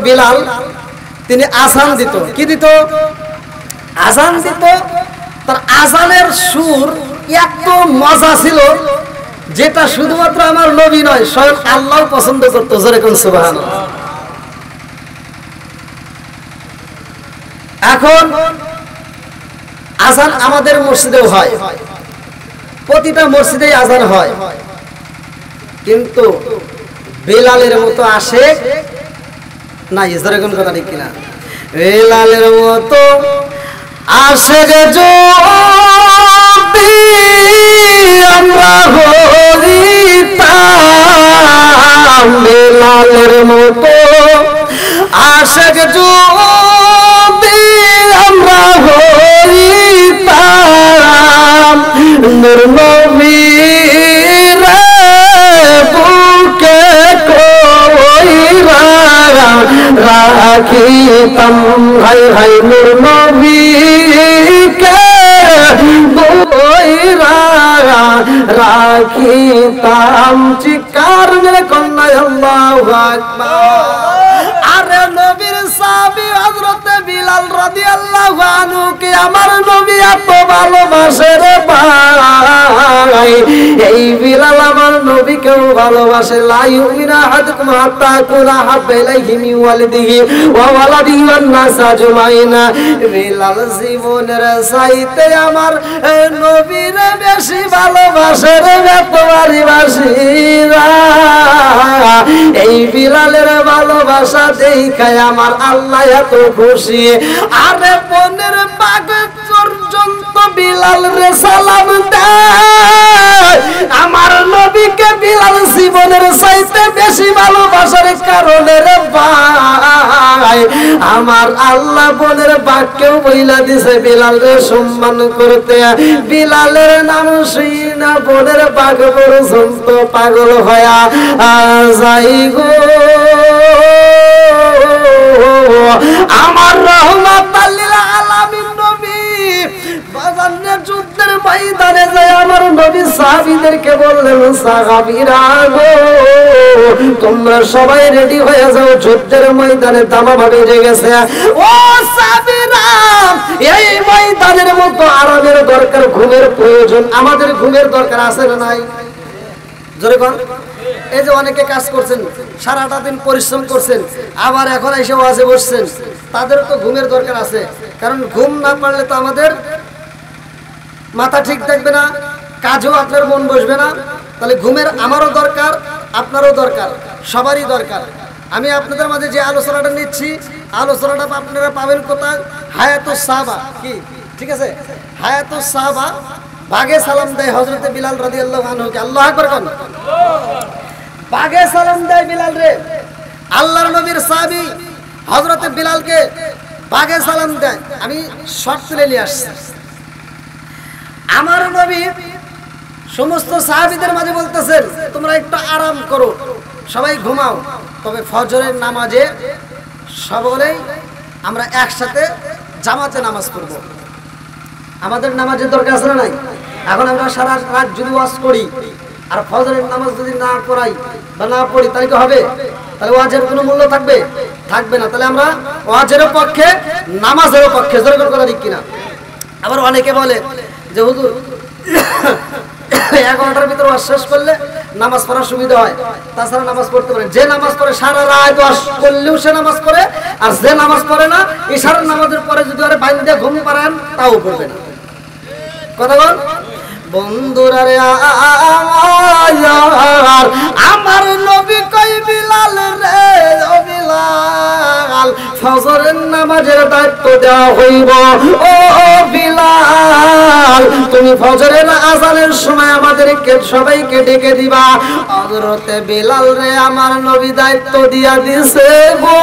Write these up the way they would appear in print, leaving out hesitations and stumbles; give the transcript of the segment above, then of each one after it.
বিলাল তিনি আযান দিত, কি দিত? আযান দিত। তার আযানের সুর এত মজা ছিল যেটা শুধুমাত্র আমার নবী নয়, স্বয়ং আল্লাহ পছন্দ করতো। জোরে কোন সুবহানাল্লাহ। এখন আযান আমাদের মসজিদেও হয়, প্রতিটা মসজিদেই আযান হয়, কিন্তু বেলালের মতো আশেক নাই। জোরে কোন কথা ঠিক কিনা? বেলালের মতো আশেক যদি আমরা হইতাম, বেলালের মতো আশেক যদি আমরা হইতাম, নূর নবীর বুকে কইরা রাখিতাম, হাই হাই নূর নবীকে কইরা রাখিতাম। চিৎকার মেরে কন্যা আল্লাহু আকবার। আরে নবীর সাহাবী হযরত বিলাল রাদিয়াল্লাহু আনহু কে আমার নবী এত ভালোবাসে রে ভাই, এই বিলাল আমার নবীকেও ভালোবাসে। লা ইউমিনু আহাদুকুম হাত্তা কুনা হাব্বা ইলাইহি মিন ওয়ালিদিহি ওয়া ওয়ালাদিহি ওয়ান নাস আজমাইন। বিলাল জীবনের চাইতে আমার নবীরে বেশি ভালোবাসে রে বেতবাড়িবাসীরা। এই বিলালের ভালোবাসা দেখায় আমার আল্লাহ এত খুশি। আরে বনের বাগ পর্যন্ত বিলাল রে সালাম দেয়। আমার নবীকে বিলাল জীবনের চাইতে বেশি ভালোবাসার কারণে রে ভাই আমার আল্লাহ বনের বাগকেও বইলা দিছে বিলাল রে সম্মান করতে। বিলালের নাম শুনা বনের বাগ পর্যন্ত পাগল হয়া যাই গো। আমার রহমাতুল লিল আলামিন নবী বাজানের যুদ্ধের ময়দানে যায় আমার নবী সাহাবীদেরকে বললেন, সাহাবীরা গো তোমরা সবাই রেডি হয়ে যাও, যুদ্ধের ময়দানে দামামা বেজে গেছে। ও সাহাবীরা, এই ময়দানের মতো আরামের দরকার, ঘুমের প্রয়োজন। আমাদের ঘুমের দরকার আছে না নাই? জোরে কোন। এই যে অনেকে কাজ করছেন, সারাটা দিন পরিশ্রম করছেন, আবার এখন এসে ওয়াজে বসছেন, তাদের তো ঘুমের দরকার আছে। কারণ ঘুম না পারলে তো আমাদের মাথা ঠিক থাকবে না, কাজেও আপনার মন বসবে না। তাহলে ঘুমের আমারও দরকার, আপনারও দরকার, সবারই দরকার। আমি আপনাদের মাঝে যে আলোচনাটা নিচ্ছি, আলোচনাটা আপনারা পাবেন কোথায়? হায়াতুস সাহাবা। কি ঠিক আছে? হায়াতুস সাহাবা বাগে সালাম দেয় হযরত বিলাল রাদিয়াল্লাহু আনহুকে। আল্লাহু আকবার কোন। বাগে সালাম দেয় বিলাল রে। আল্লাহর নবীর সাহাবী হযরত বিলালকে বাগে সালাম দেয়। আমি শর্ট তুলে নিয়ে আসছি। আমার নবী সমস্ত সাহাবীদের মাঝে বলতেছেন, তোমরা একটু আরাম করো, সবাই ঘুমাও, তবে ফজরের নামাজে সকলেই আমরা একসাথে জামাতে নামাজ পড়ব। আমাদের নামাজের দরকার আছে না নাই? এখন আমরা সারা রাত যদি ওয়াজ করি আর ফজরের নামাজ যদি না পড়াই বা না পড়ি তাহলে কি হবে? তাহলে ওয়াজের কোনো মূল্য থাকবে? থাকবে না। তাহলে আমরা ওয়াজেরও পক্ষে, নামাজেরও পক্ষে। জোরে কথা ঠিক কিনা? আবার অনেকে বলে যে হুজুর 11টার ভিতরে ওয়াজ শেষ করলে নামাজ পড়ার সুবিধা হয়, তাছাড়া নামাজ পড়তে পারে। যে নামাজ পড়ে সারা রাত ওয়াজ করলেও সে নামাজ পড়ে, আর যে নামাজ পড়ে না ইশারার নামাজের পরে যদি আরে বাইন্দা ঘুম পারেন তাও পড়বে না। কথা বল বন্ধুরা রে, আমার নবী কই বিলাল রে, ও বিলাল ফজরের নামাজের দায়িত্ব দেওয়া হইব। ও বিলাল তুমি ফজরের আযানের সময় আমাদেরকে সবাইকে ডেকে দিবা। হযরতে বিলাল রে আমার নবী দায়িত্ব দিয়া দিছে গো।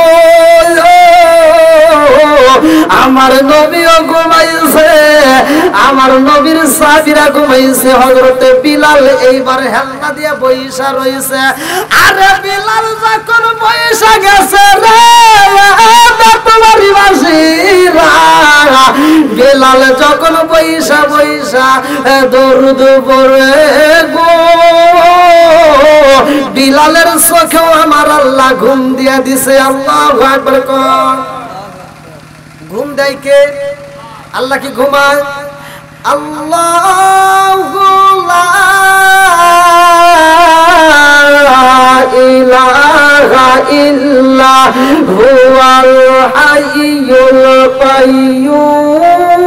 আমার নবীও ঘুমাইছে, আমার নবীর সাহাবীরা ঘুমাইছে, হযরতে বিলাল এইবার হেলনা দিয়ে বইসা রইছে। আরে বিলাল যখন বইসা গেছে রে বেতবাড়িবাসীরা, বিলাল যখন বইসা বইসা দরুদ পড়ে গো, বিলালের চোখেও আমার আল্লাহ ঘুম দিয়ে দিছে। আল্লাহু আকবার কর। ঘুম দেয় কে? আল্লাহ কি ঘুমায়? আল্লাহু লা ইলাহা ইল্লা হুয়াল হাইয়ুল কাইয়্যুম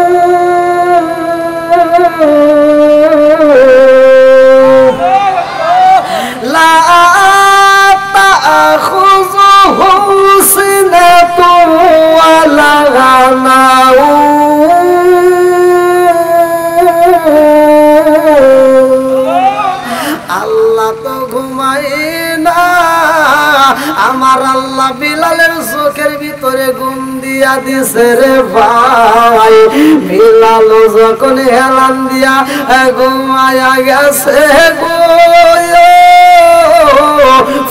লা তাখুযুহু সিনাতুন ওয়ালা নাওম আল্লাহ তো ঘুমায় না। আমার আল্লাহ বিলালের চোখের ভিতরে ঘুম দিয়া দিছে রে ভাই। বিলাল যখন হেলান দিয়া ঘুমায়া গেছে গো,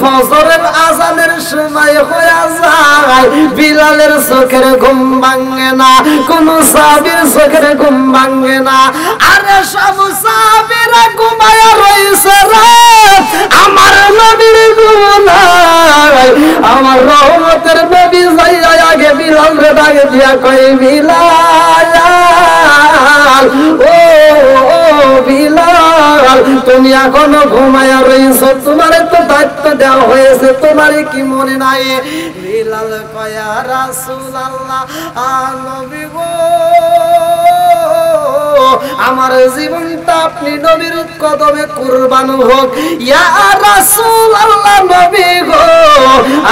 ফজরের আজানের সময় হয়ে যায়, বিলালের চোখের ঘুম ভাঙে না, কোন সাহাবীর চোখের ঘুম ভাঙে না। আরে সব সাহাবীরা ঘুমায়া রইছে রে, আমার নবীর ঘুম নাই। আমার রহমতের নবী যাইয়া আগে বিলাল রে ডাকে দিয়া কই, বিলাল ও বিলাল তুমি এখনো ঘুমায়া রইছো, তোমারে তো দায়িত্ব দেওয়া হয়েছে, তোমারে কি মনে নাই? বিলাল কয়, রাসূলুল্লাহ নবী গো, আমার জীবনটা আপনি নবীর কদমে কুরবান হোক। ইয়া রাসূলুল্লাহ নবী গো,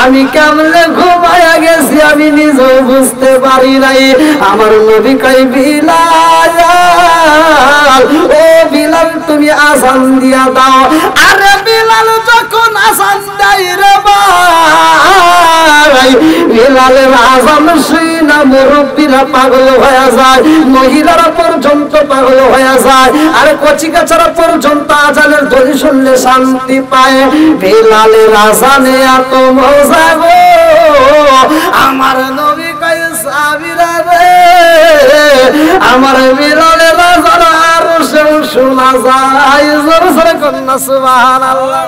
আমি কেমনে ঘুমায়া গেছি আমি নিজেও বুঝতে পারি নাই। আমার নবী কয়, বিলাল ও বিলাল তুমি আযান দিয়া দাও। আরে বিলাল যখন আযান দেয় রে ভাই, বিলালের আযান শুনে মুরব্বীরা পাগল হয়ে যায়, মহিলারা পর্যন্ত পাগল হয়ে যায়, আর কচিকাচারা পর্যন্ত আযানের ধ্বনি শুনলে শান্তি পায়। বিলালের আযানে এত মজা গো, আমার নবী কয়, সাহাবীরা রে আমার বিলালের আযান আরো শোনা যায়। জোরে জোরে কন্যা সুবহানাল্লাহ।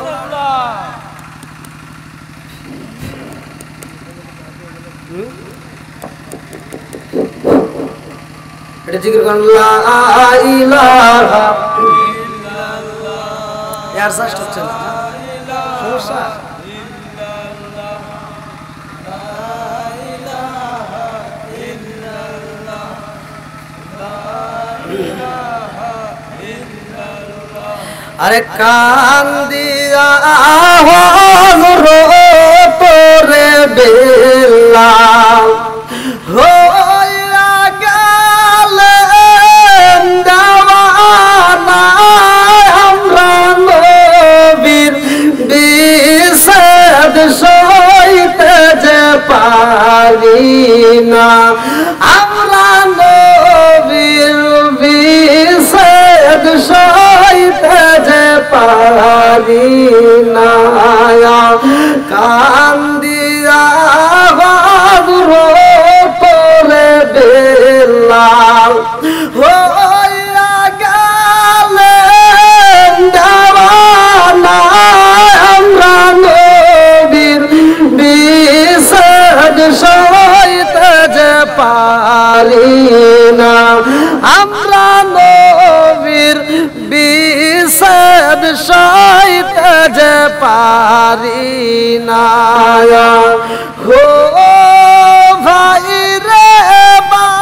এটা জিকির করুন, লা ইলাহা ইল্লাল্লাহ। এর সাস্ট হচ্ছে না সমস্যা। আরে কান দিয়া তোরে বেলাল হইয়া গেলেন দেওয়ানা, আমরা নবীর বিষেদ সইতে যে পারি না, আমরা নবীর বিষেদ সইতে যে পারি না। কান দিয়া তোরে বেলাল হইয়া গেলেন দেওয়ানা, আমরা নবীর বিষেদ সইতে যে পারি না, আমরা নবীর বিষেদ সইতে যে পারি না। হো ভাই রে ভাই,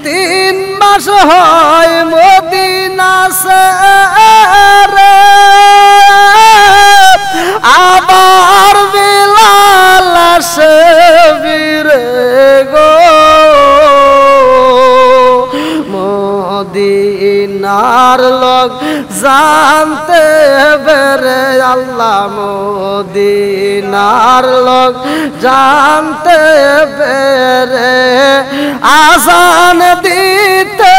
3 মাস হয় মদিনা রে, আবার বিলাল আসে বীরে গো, মদিনার লোক জানতে বেরে আল্লাহ, মদিনার লোক জানতে বেরে আযান দিতে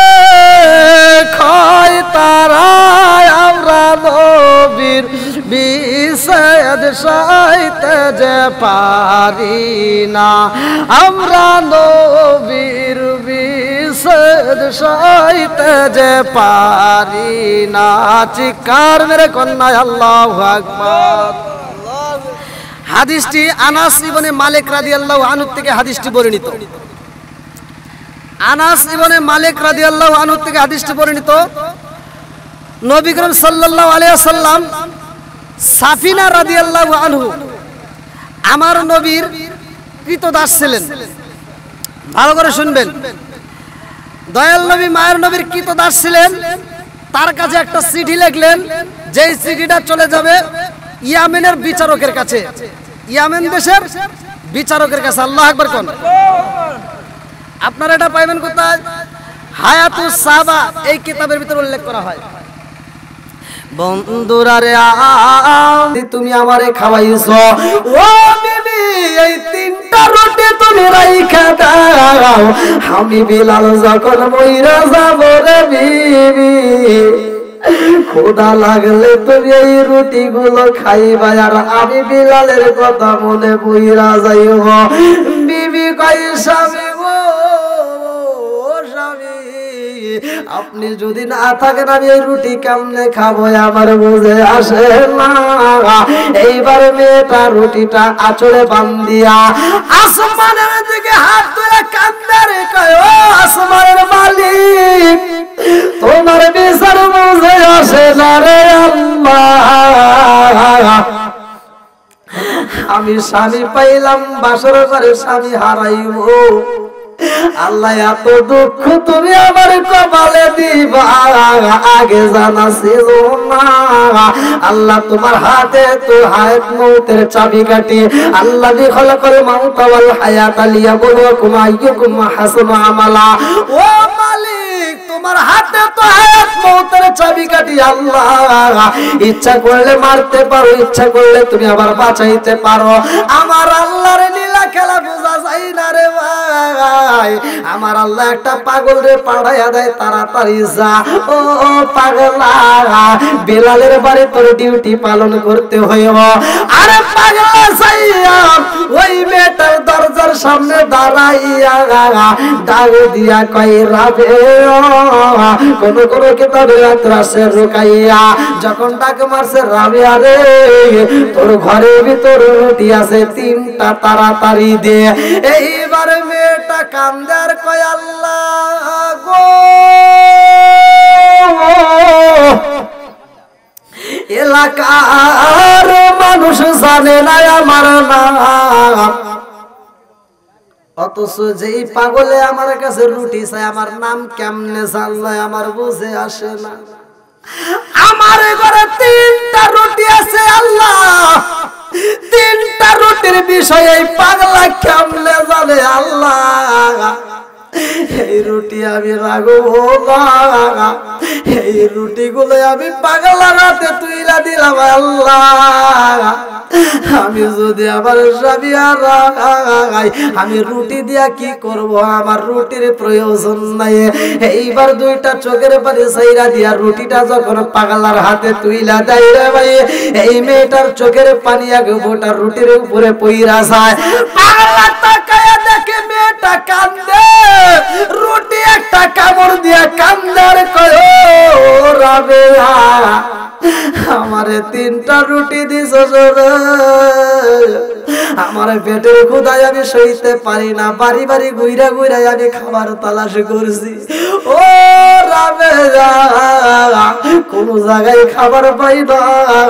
খয় তারা, আমরা নবীর বিষেদ সইতে যে পারি না, আমরা নবীর বিষেদ সেদ সইতে যে পারি না, চিৎকার মেরে কন্যা আল্লাহু আকবার। হাদিসটি আনাস ইবনে মালিক রাদিয়াল্লাহু আনহু থেকে হাদিসটি বর্ণিত। আনাস ইবনে মালিক রাদিয়াল্লাহু আনহু থেকে হাদিসটি বর্ণিত। নবী করিম সাল্লাল্লাহু আলাইহি ওয়াসাল্লাম সাফিনা রাদিয়াল্লাহু আনহু আমার নবীর কৃতদাস ছিলেন। ভালো করে শুনবেন, দয়াল নবী মায়ের নবীর কৃতদাস ছিলেন। তার কাছে একটা চিঠি লিখলেন, যেই চিঠিটা চলে যাবে ইয়ামেনের বিচারকের কাছে, ইয়ামেন দেশের বিচারকের কাছে। আল্লাহু আকবার কোন। আপনারা এটা পাইবেন কোথায়? হায়াতুস সাহাবা এই কিতাবের ভিতরে উল্লেখ করা হয়। বন্ধুরা রে তুমি আমারে খাওয়াইছো, ও বিবি এই তিনটা রুটি তুমি রাইখা দাও, আমি বিলাল যখন মইরা যাব রে বিবি, ক্ষুধা লাগলে তুমি এই রুটি গুলো খাইবা, আর আমি বিলালের কথা মনে পইরা যাইব। বিবি কই স্বামী গো, আপনি যদি না থাকেন আমি এই রুটি কেমনে খাবো, আমার বুঝে আসে না। এইবার মেয়েটা রুটিটা আঁচড়ে বান্ধিয়া আসমানের দিকে হাত তুলে কান্দে রে, কয় ও আসমানের মালিক, তোমার বিচার বুঝে আসে না রে আল্লাহ। আমি স্বামী পাইলাম, বাসর ঘরে স্বামী হারাইব। আল্লাহ এত দুঃখ তুমি আমার কপালে দিবা, আগে জানা ছিল না। আল্লাহ তোমার হাতে তো হায়াত মউতের চাবিকাঠি। আল্লাহ খলাকাল মাউত ওয়াল হায়াত লিয়াবলুয়াকুম আইয়ুকুম আহসানু আমালা। ও মালিক, তোমার হাতে তো হায়াত মউতের চাবিকাঠি। আল্লাহ ইচ্ছা করলে মারতে পারো, ইচ্ছা করলে তুমি আবার বাঁচাইতে পারো। আমার আল্লাহর লীলা খেলা বোঝা যায় না রে ভাই। আমার আল্লাহ একটা পাগল রে পাঠাইয়া দেয়, তাড়াতাড়ি যা ও পাগলা, বেলালের বাড়ি তোর ডিউটি পালন করতে হইব। আরে পাগলা সাইয়া ওই মেয়েটার দরজার সামনে দাঁড়াইয়া ডাক দিয়া কই রাবে, কোন কোন কিতাবে রাত্রাসে রুকাইয়া যখন ডাক মারছে, রাবে আরে তোর ঘরের ভিতর রুটি আছে তিনটা, তাড়াতাড়ি দে। এইবার মেয়েটা কান্দার কয় আল্লাহ গো, এলাকার মানুষ জানে না আমার নাম, অথচ যেই পাগলে আমার কাছে রুটি চাই আমার নাম কেমনে জানলো আমার বুঝে আসে না। আমার ঘরে তিনটা রুটি আছে আল্লাহ, তিনটা রুটির বিষয়ে পাগলা কেমনে জানে আল্লাহ। এই রুটি আমি রাখবো না, এই রুটি গুলো আমি পাগলার হাতে তুইলা দিলাম আল্লাহ। আমি যদি আবার স্বামী হারাই, আমি রুটি দিয়া কি করব, আমার রুটির প্রয়োজন নাই। এইবার দুইটা চোখের পানি ছাইরা দিয়া রুটিটা যখন পাগলার হাতে তুইলা দেয় রে ভাই, এই মেয়েটার চোখের পানি আগে গোটা রুটির উপরে পইরা যায়। পাগলা তাকায়া দেখে মেয়েটা কান্দে, রুটি একটা কামড় দিয়া কান্দার কয় রাবে, আমারে তিনটা রুটি দিছ, আমার পেটের ক্ষুধায় আমি সইতে পারি না, বাড়ি বাড়ি ঘুইরা ঘুইরা আমি খাবার তালাশ করছি। ও রাবে কোন জায়গায় খাবার পাই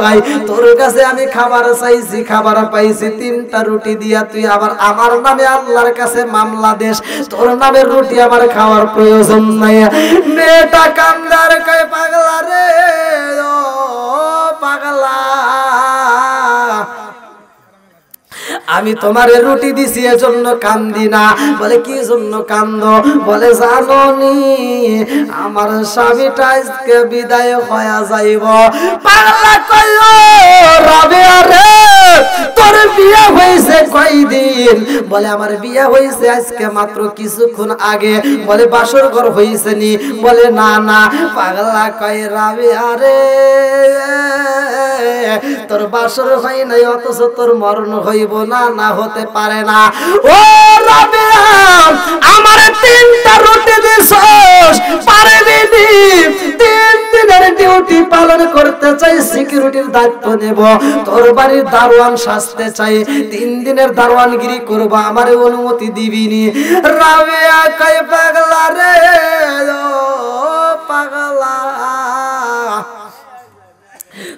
নাই, তোর কাছে আমি খাবার চাইছি, খাবার পাইছি, তিনটা রুটি দিয়া তুই আবার আমার নামে আল্লাহর কাছে মামলা দেশ, তোর নামের রুটি আমার খাওয়ার প্রয়োজন নাই। মেয়েটা কান্দার কয় পাগলা রে ও পাগলা, আমি তোমারে রুটি দিছি এজন্য কান্দি না। বলে কি জন্য কান্দ? বলে জানোনি আমার স্বামীটা আজকে বিদায় হয়ে যাইব। পাগলা কইল রাবেয়া রে তোর বিয়ে হইছে কয়দিন? বলে আমার বিয়ে হইছে আজকে মাত্র কিছুক্ষণ আগে। বলে বাসর ঘর হইছে নি? বলে না না। পাগলা কয় রাবেয়া রে তোর বাসর হয় নাই অথচ তোর মরণ হইব না, না হতে পারে না। ও রাবিয়া আমার 3টা রুটি দিছস পারবি নি? 3 দিনের ডিউটি পালন করতে চাই, সিকিউরিটির দায়িত্ব নেব, তোর বাড়ির দারোয়ান সাজতে চাই, 3 দিনের দারোয়ানগিরি করব, আমারে অনুমতি দিবি নি? রাবিয়া কয় পাগলা রে ও পাগলা,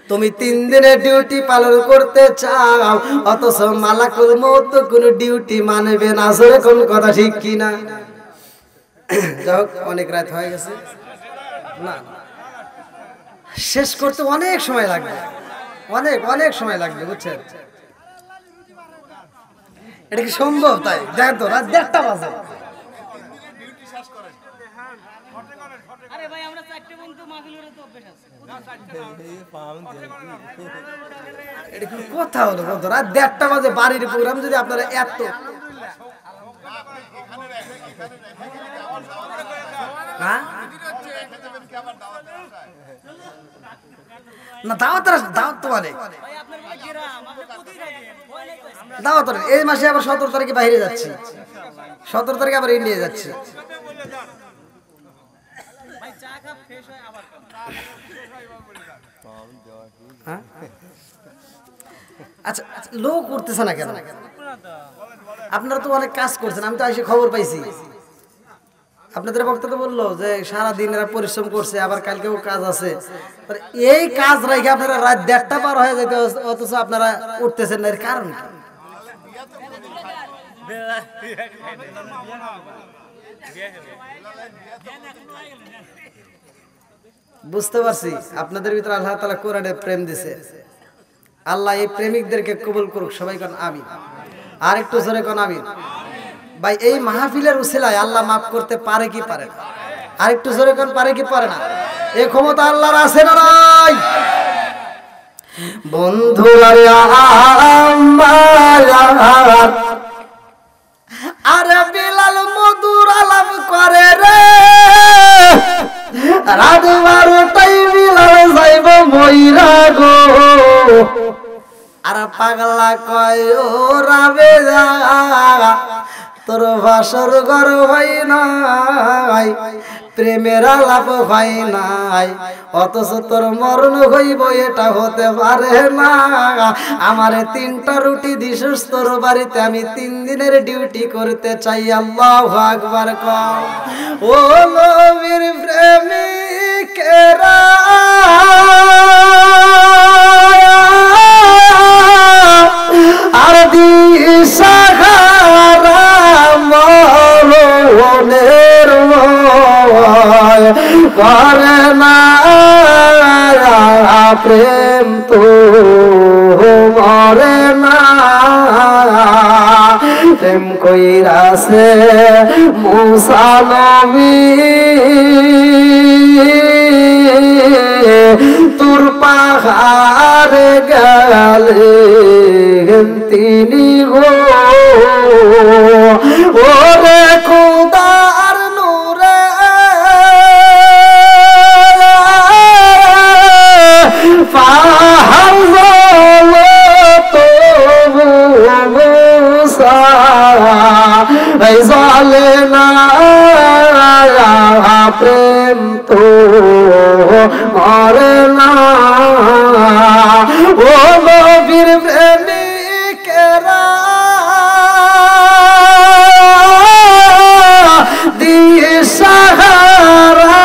তুমি 3 দিনের ডিউটি পালন করতে চাও অথচ মালাকুল মউত কোন ডিউটি মানবে না। আসলে কোন কথা ঠিক কি না? যাক অনেক রাত হয়ে গেছে, না শেষ করতে অনেক সময় লাগবে, অনেক সময় লাগবে, বুঝছেন? এটা কি সম্ভব? তাই দেখ তো রাত 1:30 বাজে। এটা কি কথা হলো? রাত 1:30 বাজে বাড়ির প্রোগ্রাম, যদি আপনারা এত না দাওয়াত তো মানে দাওয়াত, এই মাসে আবার 17 তারিখে বাইরে যাচ্ছি, 17 তারিখে আবার ইন্ডিয়া যাচ্ছি। আচ্ছা লোক করতেছে না কেন? আপনারা তো অনেক কাজ করছেন, আমি তো এসে খবর পাইছি। আপনাদের বক্তা তো বললো যে সারাদিন এরা পরিশ্রম করছে, আবার কালকেও কাজ আছে। এই কাজ রেখে আপনারা রাত 1:30 পার হয়ে যেতে অথচ আপনারা উঠতেছেন না, এর কারণ কি? বুঝতে পারছি আপনাদের ভিতরে আল্লাহ তাআলা কোরআনে প্রেম দিছে। আল্লাহ এই প্রেমিকদেরকে কবুল করুক, সবাই কোন আমিন। আর একটু জোরে কোন আমিন। ভাই এই মাহফিলের উসিলায় আল্লাহ মাফ করতে পারে কি পারে না? আর একটু জোরে কোন পারে কি পারে না? এই ক্ষমতা আল্লাহর আছে না নাই? বন্ধুরা আমার আরে বিলাল মধুর আলাপ করে রে, রাত 12টায় বিলাল যাইব মইরা গো। আর পাগলা কয় ও রাবেয়া তোর বাসর ঘর হয় নাই, প্রেমের আলাপ হয় নাই, অথচ তোর মরণ হইব এটা হতে পারে না। আমারে 3টা রুটি দিছস তোর বাড়িতে, আমি 3 দিনের ডিউটি করতে চাই। আল্লাহু আকবার কও। ও নবীর প্রেমিকেরা আর দিশাহারা মরণের ভয় করে না, প্রেম তো মরে না। প্রেম কইরাছে মুসা নবী তোর পাহাড়ে গেলে তিনি গো, ওরে খোদার নূরে পাহাড় তো মুসা জালে না, প্রেম তো মরে না। ও নবীর প্রেমিকেরা দিশাহারা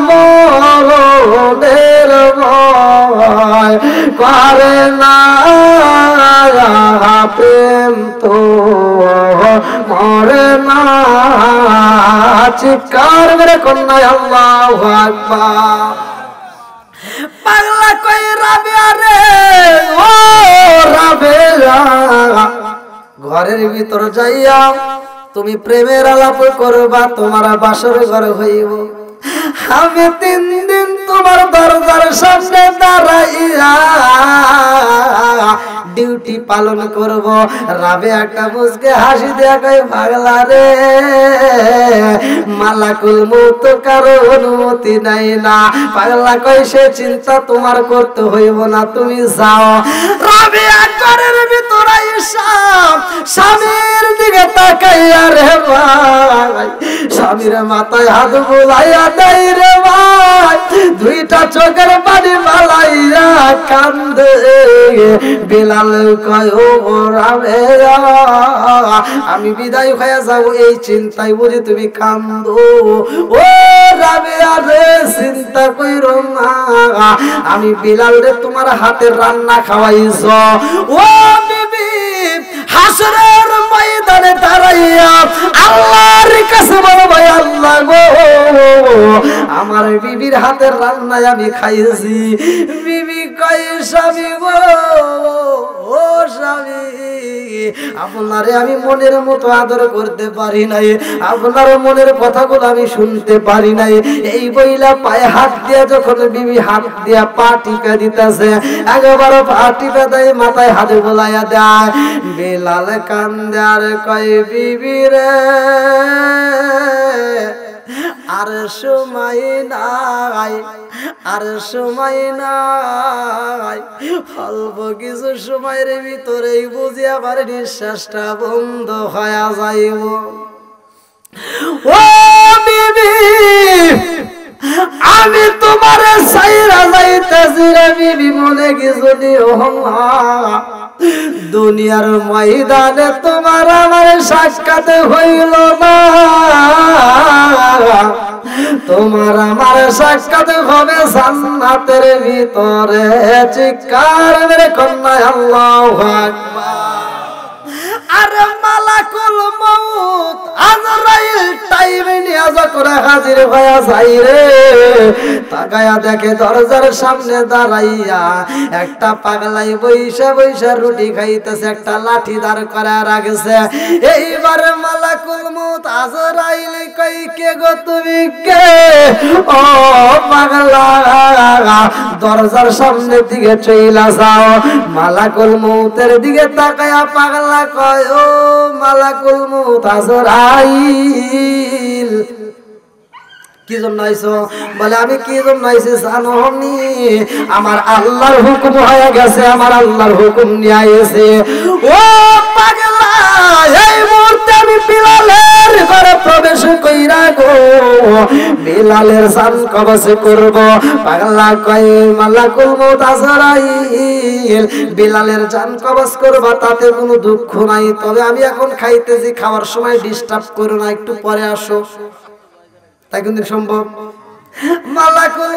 মরণের ভয় করে না, প্রেম তো মরে না। চিৎকার মেরে কন্যা আল্লাহু আকবার। পাগলা কই রাবিয়া রে ও রাবিয়া, ঘরের ভিতর যাইয়া তুমি প্রেমের আলাপ করবা, তোমার বাসর ঘর হইব। আমি 3 দিন তোমার দরজার সামনে দাঁড়াইয়া ডিউটি পালন করব। রাবেয়া একটা মুচকে হাসি দেয়া কয় পাগলা রে, মালাকুল মউত কারো অনুমতি নাই না। পাগলা কয় সে চিন্তা তোমার করতে হইব না, তুমি যাও। রাবেয়া ঘরের ভিতরে এসে স্বামীর দিকে তাকাইয়া রে ভাই, স্বামীর মাথায় হাত বুলাইয়া দেয় রে ভাই, দুইটা চোখের পানি বালাইয়া কান্দে। বিলাল কয় ও রাবেয়া, আমি বিদায় হয়ে যাবো এই চিন্তায় বুঝি তুমি কান্দো। ও রাবেয়া রে, চিন্তা কইরো না, আমি বিলাল রে তোমার হাতের রান্না খাওয়াইছ। ও বিবি হাসরের ময়দানে দাঁড়াইয়া আল্লাহর কাছে বলবো, আল্লাহ গো আমার বিবির হাতের রান্নায় আমি খাইছি। বিবি কয় স্বামী গো, ও স্বামী, আপনারে আমি মনের মতো আদর করতে পারি নাই, আপনার মনের কথাগুলো আমি শুনতে পারি নাই। এই বইলা পায়ে হাত দিয়া যখন বিবি হাত দিয়া পা টিপে দিতেছে, একবার পা টিপে দেয়, মাথায় হাত বোলাইয়া দেয়। বিলাল কান্দে আর কয় বিবি রে, আর সময় নাই, আর সময় নাই, অল্প কিছু সময়ের ভিতরেই বুঝি আবার নিঃশ্বাসটা বন্ধ হয়ে যাইব। ও বিবি, আমি তোমার সাইরা যাইতেছি রে বিবি, মনে কিছু নিও না। দুনিয়ার ময়দানে তোমার আমার সাক্ষাৎ হইল না, তোমার আমার সাক্ষাৎ হবে জান্নাতের ভিতরে। চিৎকার মেরে কন্যা আল্লাহু আকবার। আরে মালাকুল মউত আজরাইল টাইমে নিয়ে যখন হাজির হয়ে যায় রে, তাকায়া দেখে দরজার সামনে দাঁড়াইয়া একটা পাগলাই বইসা বইসা রুটি খাইতেছে, একটা লাঠি দাঁড় করে রাখছে। এইবারে মালাকুল মউত আজরাইল কই কে গো তুমি কে? ও পাগলা, দরজার সামনে দিকে চইলা যাও। মালাকুল মউতের দিকে তাকায়া পাগলা কয় ও মালাকুল মউত আজরাইল, কি জন্য আইছো? বলে আমি কি জন্য আইছি জানো নি? আমার আল্লাহর হুকুম হয়ে গেছে, আমার আল্লাহর হুকুম নিয়ে আইছে। ও পাগলা, এই মুহূর্তে আমি বিলালের ঘরে প্রবেশ কইরা গো বিলালের জান কবজ করব। পাগলা কয় মালাকুল মউত আজরাইল, বিলালের জান কবজ করব, তাতে কোনো দুঃখ নাই, তবে আমি এখন খাইতেছি, খাওয়ার সময় ডিস্টার্ব করো না, একটু পরে আসো। তাই কোনদিন সম্ভব? মালাকুল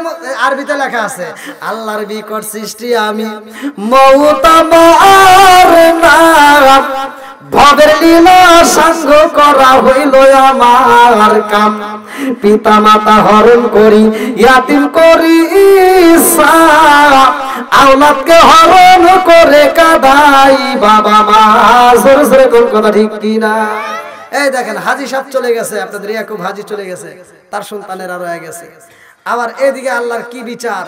আরবিতে লেখা আছে, আল্লাহর বিকট সৃষ্টি আমি, মউত আমার নাম, ভবের লীলা সঙ্গ করা হইল আমার কাম, পিতা মাতা হরণ করি, ইয়াতিম করি আওলাদকে হরণ করে কাদাই বাবা মা। জোরে জোরে কোন কথা ঠিক কিনা? এই দেখেন হাজী সাহেব চলে গেছে, আপনাদের ইয়াকুব হাজী চলে গেছে, তার সন্তানেরা রয়ে গেছে। আবার এদিকে আল্লাহর কি বিচার,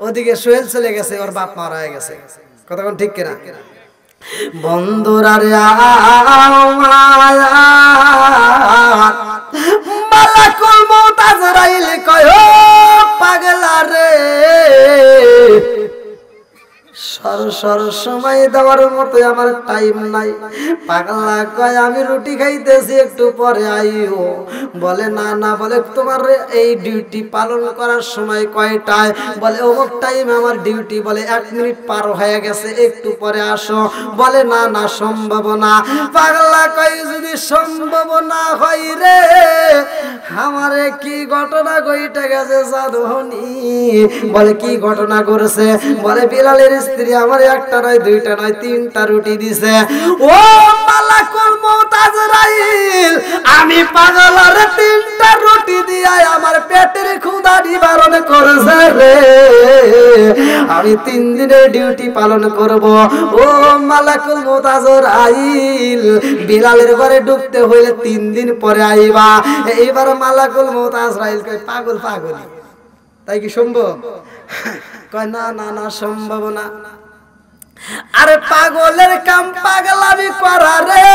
ওদিকে সোহেল চলে গেছে, ওর বাপ মা রয়ে গেছে। কথা কোন ঠিক কিনা? বন্ধুরা রে মালাকুল মউত আজরাইল কয় ও পাগলা রে, সর সময় দেওয়ার মতো আমার টাইম নাই। পাগলা কয় আমি রুটি খাইতেছি, একটু পরে আইও। বলে না না, বলে তোমার এই ডিউটি পালন করার সময় কয়টায়? বলে অমুক টাইম আমার ডিউটি। বলে 1 মিনিট পার হয়ে গেছে, একটু পরে আসো। বলে না না, সম্ভব না। পাগলা কয় যদি সম্ভব না হয় রে, আমারে কি ঘটনা ঘটে গেছে জানোনি? বলে কি ঘটনা করেছে? বলে বিলালের স্ত্রী আমার একটা নয়, দুইটা নয়, 3টা রুটি দিছে। ও মালাকুল মউত আজরাইল, আমি পাগলার 3টা রুটি দিয়া আমার পেটের ক্ষুধা নিবারণ করেছে রে। আমি 3 দিনের ডিউটি পালন করব। ও মালাকুল মউত আজরাইল, বিলালের ঘরে ঢুকতে হইলে 3 দিন পরে আইবা। এইবার মালাকুল মউত আজরাইল কয় পাগল পাগলি, তাই কি সম্ভব? কয় না না না, সম্ভব না। আরে পাগলের কাম পাগলামি করা রে,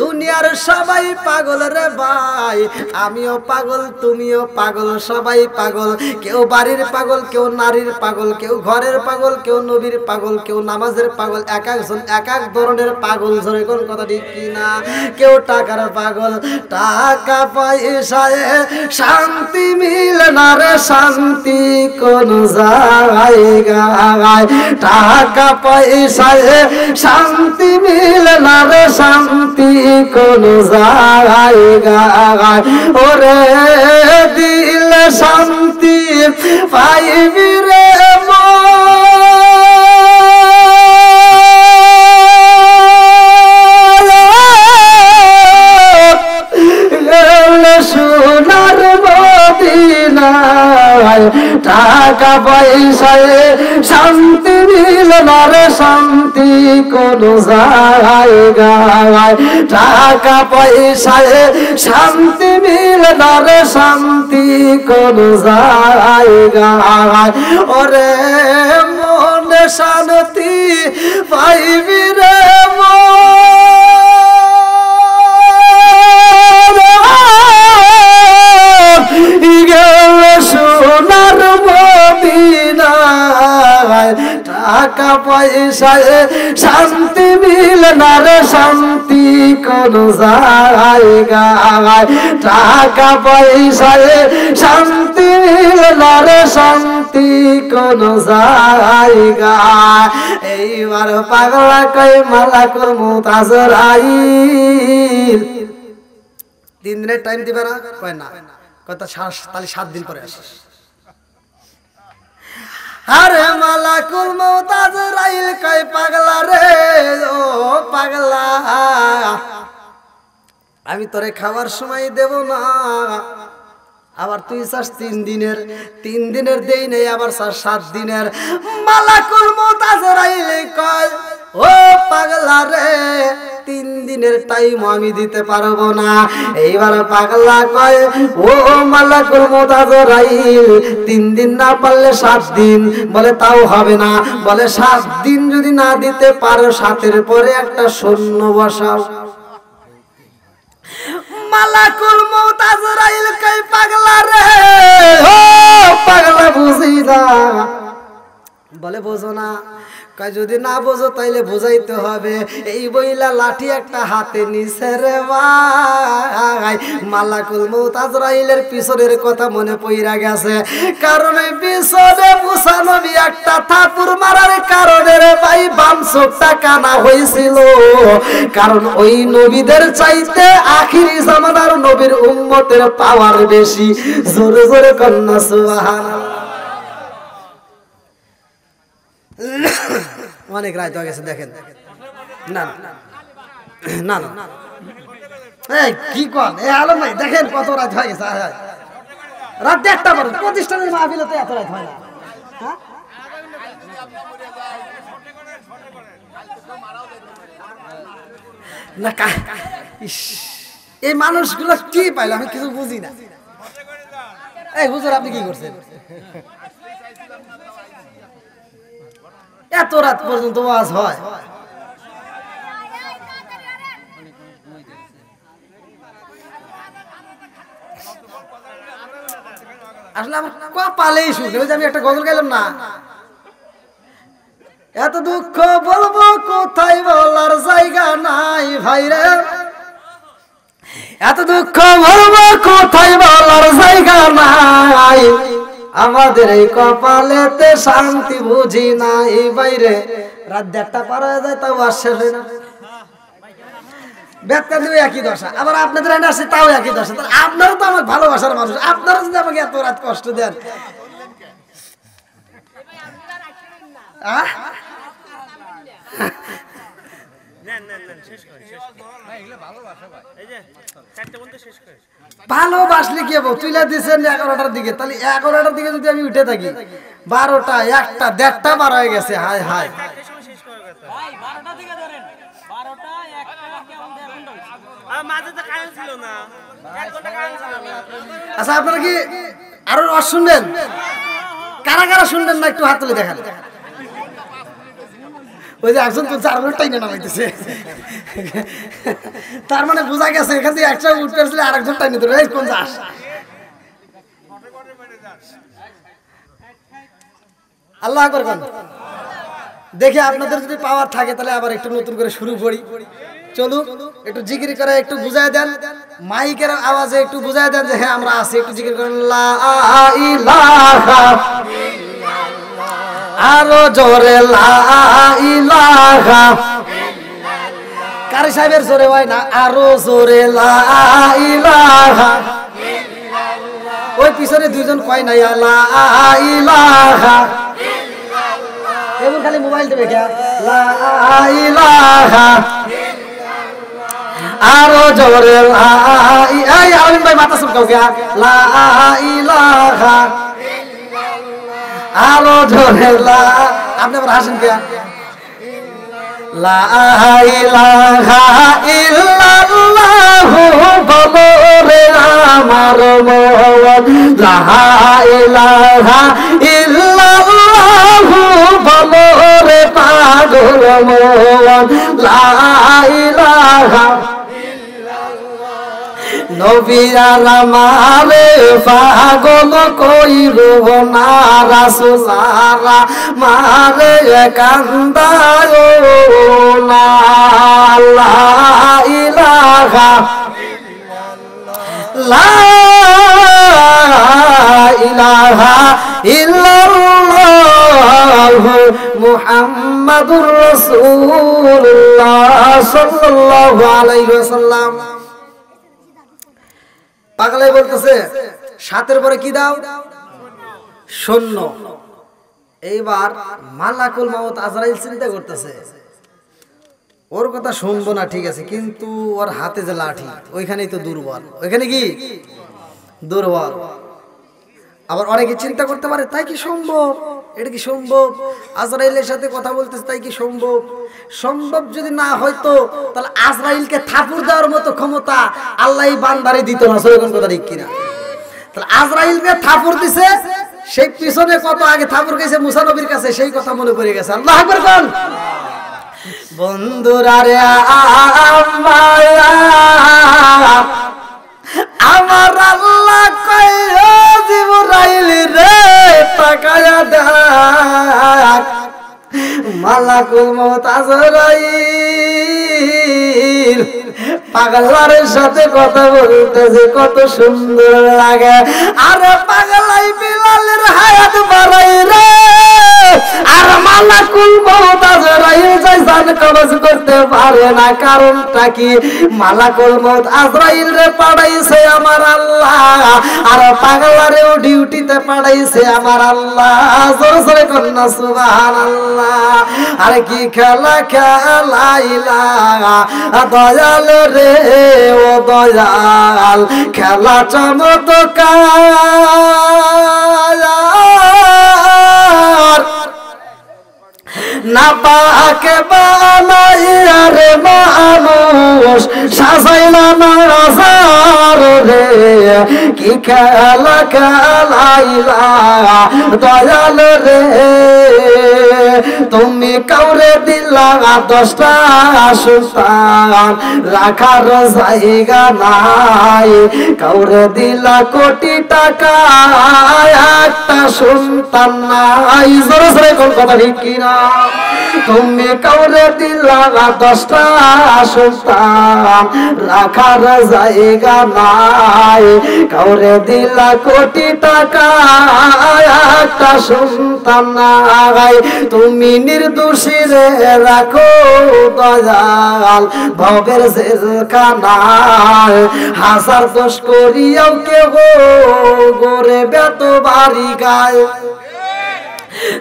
দুনিয়ার সবাই পাগল রে ভাই, আমিও পাগল তুমিও পাগল, সবাই পাগল। কেউ বাড়ির পাগল, কেউ নারীর পাগল, কেউ ঘরের পাগল, কেউ নবীর পাগল, কেউ নামাজের পাগল। এক একজন এক এক ধরনের পাগল। ধরে কোন কথা ঠিক কিনা? কেউ টাকার পাগল, টাকা পয়সায় শান্তি মিলে না রে, শান্তি কোন জায়গায়। টাকা পয়সায় শান্তি মিলে না রে, শান্তি কোন জায়গায়। ওরে দিল শান্তি পাইবি রে সোনার মদিনায়। টাকা পয়সায় শান্তি মিলে না রে, শান্তি কোন জায়গায়। টাকা পয়সায় শান্তি মিলে না রে, শান্তি কোন জায়গায়। ওরে মনে শান্তি পাইবি রে সোনার মদিনায়। টাকা পয়সায় শান্তি মিলে না রে, শান্তি কোন জায়গায়। টাকা পয়সায় শান্তি মিলে না রে, শান্তি কোন জায়গায়। এইবার পাগলা কই মালাকুল মউত আজরাইল 3 দিনের টাইম দিবে না? কয় না, কথা তাহলে 7 দিন পরে আসিস। আরে মালাকুল মউত আজরাইল কয় পাগলা রে, ও পাগলা, আমি তোরে খাওয়ার সময় দেব না, আবার তুই চাস 3 দিনের, 3 দিনের দেই নাই, আবার চাস 7 দিনের। মালাকুল মউত আজরাইল কয় ও পাগলা রে, 3 দিনের টাইম আমি দিতে পারবো না। এইবার পাগলা কয় ও মালাকুল মউত আজরাইল, 3 দিন না পারলে 7 দিন। বলে তাও হবে না। বলে 7 দিন যদি না দিতে পারো, 7-এর পরে একটা শূন্য বসাও। মালাকুল মউত আজরাইল কয় পাগলা রে, ও পাগলা বুঝি না। বলে বোঝো না? কয় যদি না বোঝো তাইলে বুঝাইতে হবে। এই বইলা লাঠি একটা হাতে নিছে রে ভাই। মালাকুল মউত আজরাইলের পিছনের কথা মনে পইরা গেছে, কারণ এই পিছনে মুসা নবী একটা থাপুর মারার কারণে রে ভাই বাম চোখটা কানা হয়েছিল। কারণ ওই নবীদের চাইতে আখিরি জামানার নবীর উম্মতের পাওয়ার বেশি। জোরে জোরে কন্যা সুবহানাল্লাহ। অনেক রাত হয়ে গেছে, দেখেন না না না, এই কি কন এ আলম ভাই, দেখেন কত রাত হয়ে গেছে। রাত 1টা পরে প্রতিষ্ঠানের মাহফিলে তো এত রাত হয় না। না এই মানুষগুলো কি পাইলো আমি কিছু বুঝি না। এই হুজুর আপনি কি করছেন? এত রাত পর্যন্ত ওয়াজ হয়? আসলে আমার কপালেই সুখ, আমি একটা গজল গাইলাম না। এত দুঃখ বলবো কোথায়, বলার জায়গা নাই ভাইরে। এত দুঃখ বলবো কোথায়, বলার জায়গা নাই। আমাদের এই কপালেতে শান্তি বুঝি নাই বাইরে। রাত 1টা পার হয়ে যায়, তাও আর শেষ হয় না। ব্যক্তি দুই একই দশা, আবার আপনাদের এনে আসে তাও একই দশা। আপনারা তো আমার ভালোবাসার মানুষ, আপনারা যদি আমাকে এত রাত কষ্ট দেন। ভালোবাসলে কি হবো? তুইলা দিচ্ছেন 11টার দিকে, তাহলে 11টার দিকে যদি আমি উঠে থাকি, 12টা 1টা 1.5টা বার হয়ে গেছে। হায় হায়, আচ্ছা আপনারা কি আরো শুনবেন? কারা কারা শুনবেন না একটু হাত তুলে দেখান। ওই যে একজন তো 4 মিনিট টাইনে নামাইতেছে, তার মানে বোঝা গেছে এখান থেকে একটা উঠতে আসলে আরেকজন টাইনে ধরে কোন যাস। আল্লাহ আকবার কোন। দেখে আপনাদের যদি পাওয়ার থাকে তাহলে আবার একটু নতুন করে শুরু করি। চলুক একটু জিকির করে একটু বুঝায় দেন, মাইকের আওয়াজে একটু বুঝায় দেন যে হ্যাঁ আমরা আছি। একটু জিকির করেন লা ইলাহা ইল্লাল্লাহ, আরো জোরে লা ইলাহা। কারি সাহেবের জোরে হয় না, আরো জোরে লা ইলাহা ইল্লাল্লাহ। ওই পিছনে দুইজন কয় না লা ইলাহা ইল্লাল্লাহ, এমন খালি মোবাইল দেবে কে লা ইলাহা ইল্লাল্লাহ, আরো জোরে লা। এই আমিন ভাই মাথা চুলকাও কে লা ইলাহা ইল্লাল্লাহ, আরো জোরে লা। আপনি আবার হাসেন কে লা ইলাহা ইল্লাল্লাহু বলো রে আমার মন, লা ইলাহা ইল্লাল্লাহু বলো রে পাগল মন, লা ইলাহা নবীরা মারে পাগল কইল না, রাসূলারা মারে কান্দায় না। লা ইলাহা ইল্লাল্লাহ, লা ইলাহা ইল্লাল্লাহ মুহাম্মাদুর রাসূলুল্লাহ সাল্লাল্লাহু আলাইহি ওয়াসাল্লাম। পাগলে বলতেছে 7-এর পরে কি দাও? শূন্য। এইবার মালাকুল মাউত আজরাইল চিন্তা করতেছে ওর কথা শুনবো না, ঠিক আছে, কিন্তু ওর হাতে যে লাঠি ওইখানেই তো দুর্বল, ওইখানে কি দুর্বল। আবার অনেকে চিন্তা করতে পারে তাই কি সম্ভব, এটা কি সম্ভব? আজরাইলের সাথে কথা বলতেছে তাই কি সম্ভব? সম্ভব যদি না হয়তো তাহলে আজরাইলকে থাপুর দেওয়ার মতো ক্ষমতা আল্লাহ বান্দারে দিত না। সেরকম কথা ঠিক কিনা? তাহলে আজরাইলকে থাপুর দিছে, সেই পিছনে কত আগে থাপুর গেছে মুসা নবীর কাছে, সেই কথা মনে পড়ে গেছে। আল্লাহু আকবার বল। বন্ধুরা রে আমার আল্লাহ কয় ও জিবরাইল রে তাকায়া দেখ, মালাকুল মউত আজরাইল পাগলার সাথে কথা বলতেছে, কত সুন্দর লাগে। আরে পাগলাই বিলালের হায়াত বাড়াই রে, আর মালাকুল মউত আজরাইল জান কবজ করতে পারে না। কারণটা কি? মালাকুল মউত আজরাইল রে পাঠাইছে আমার আল্লাহ, আর পাগলারেও ডিউটিতে পাঠাইছে আমার আল্লাহ। জোরে জোরে কন্যা সুবহানাল্লাহ। আরে কি খেলা খেলাইলা দয়াল রে ও দয়াল, খেলা চমৎকার না পাকে বানাইয়া রে মানুষ সাজাইলা না রাজার রে, কি খেলা খেলাইলা দয়াল রে। তুমি কাউরে দিলা 10টা সন্তান, রাখার জায়গা নাই, কাউরে দিলা কোটি টাকা, একটা সন্তান নাই। জোরে জোরে কোন কথা ঠিক কিনা? তুমি কাউরে দিলা 10টা সন্তান, রাখার জায়গা নাই, কাউরে দিলা কোটি টাকা, একটা সন্তান নাই। তুমি নির্দোষী রে রাখো দয়াল ভবের জেলখানায়, হাজার দোষ করিয়াও কেহ গোরে বেত বাড়ি গায়।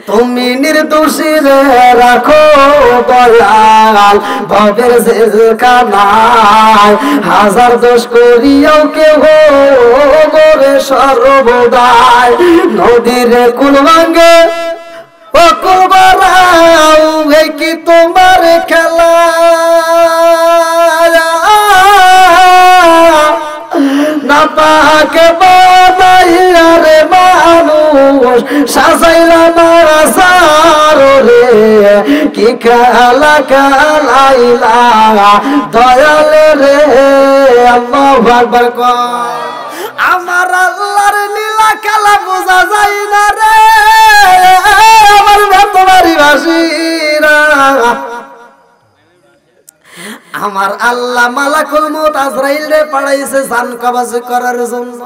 তুমি নির্দোষী রে রাখো দয়াল ভবের জেলখানায়, হাজার দোষ করিয়াও কেহ গোরে সর্বদাই। নদীর কুল ভাঙ্গে ও কুল বাড়াও, এই কি তোমার খেলা? না পাকে বানাইয়া রে মানুষ সাজাইলা না রাজার রে, কি খেলা খেলাইলা দয়াল রে আল্লাহু আকবার কয় আমার আল্লাহর লীলা খেলা বোঝা যায় না রে আমার বাতবাড়ি বাসীরা আমার আল্লাহ মালাকুল মউত আজরাইল রে পাঠাইছে জান কবজ করার জন্য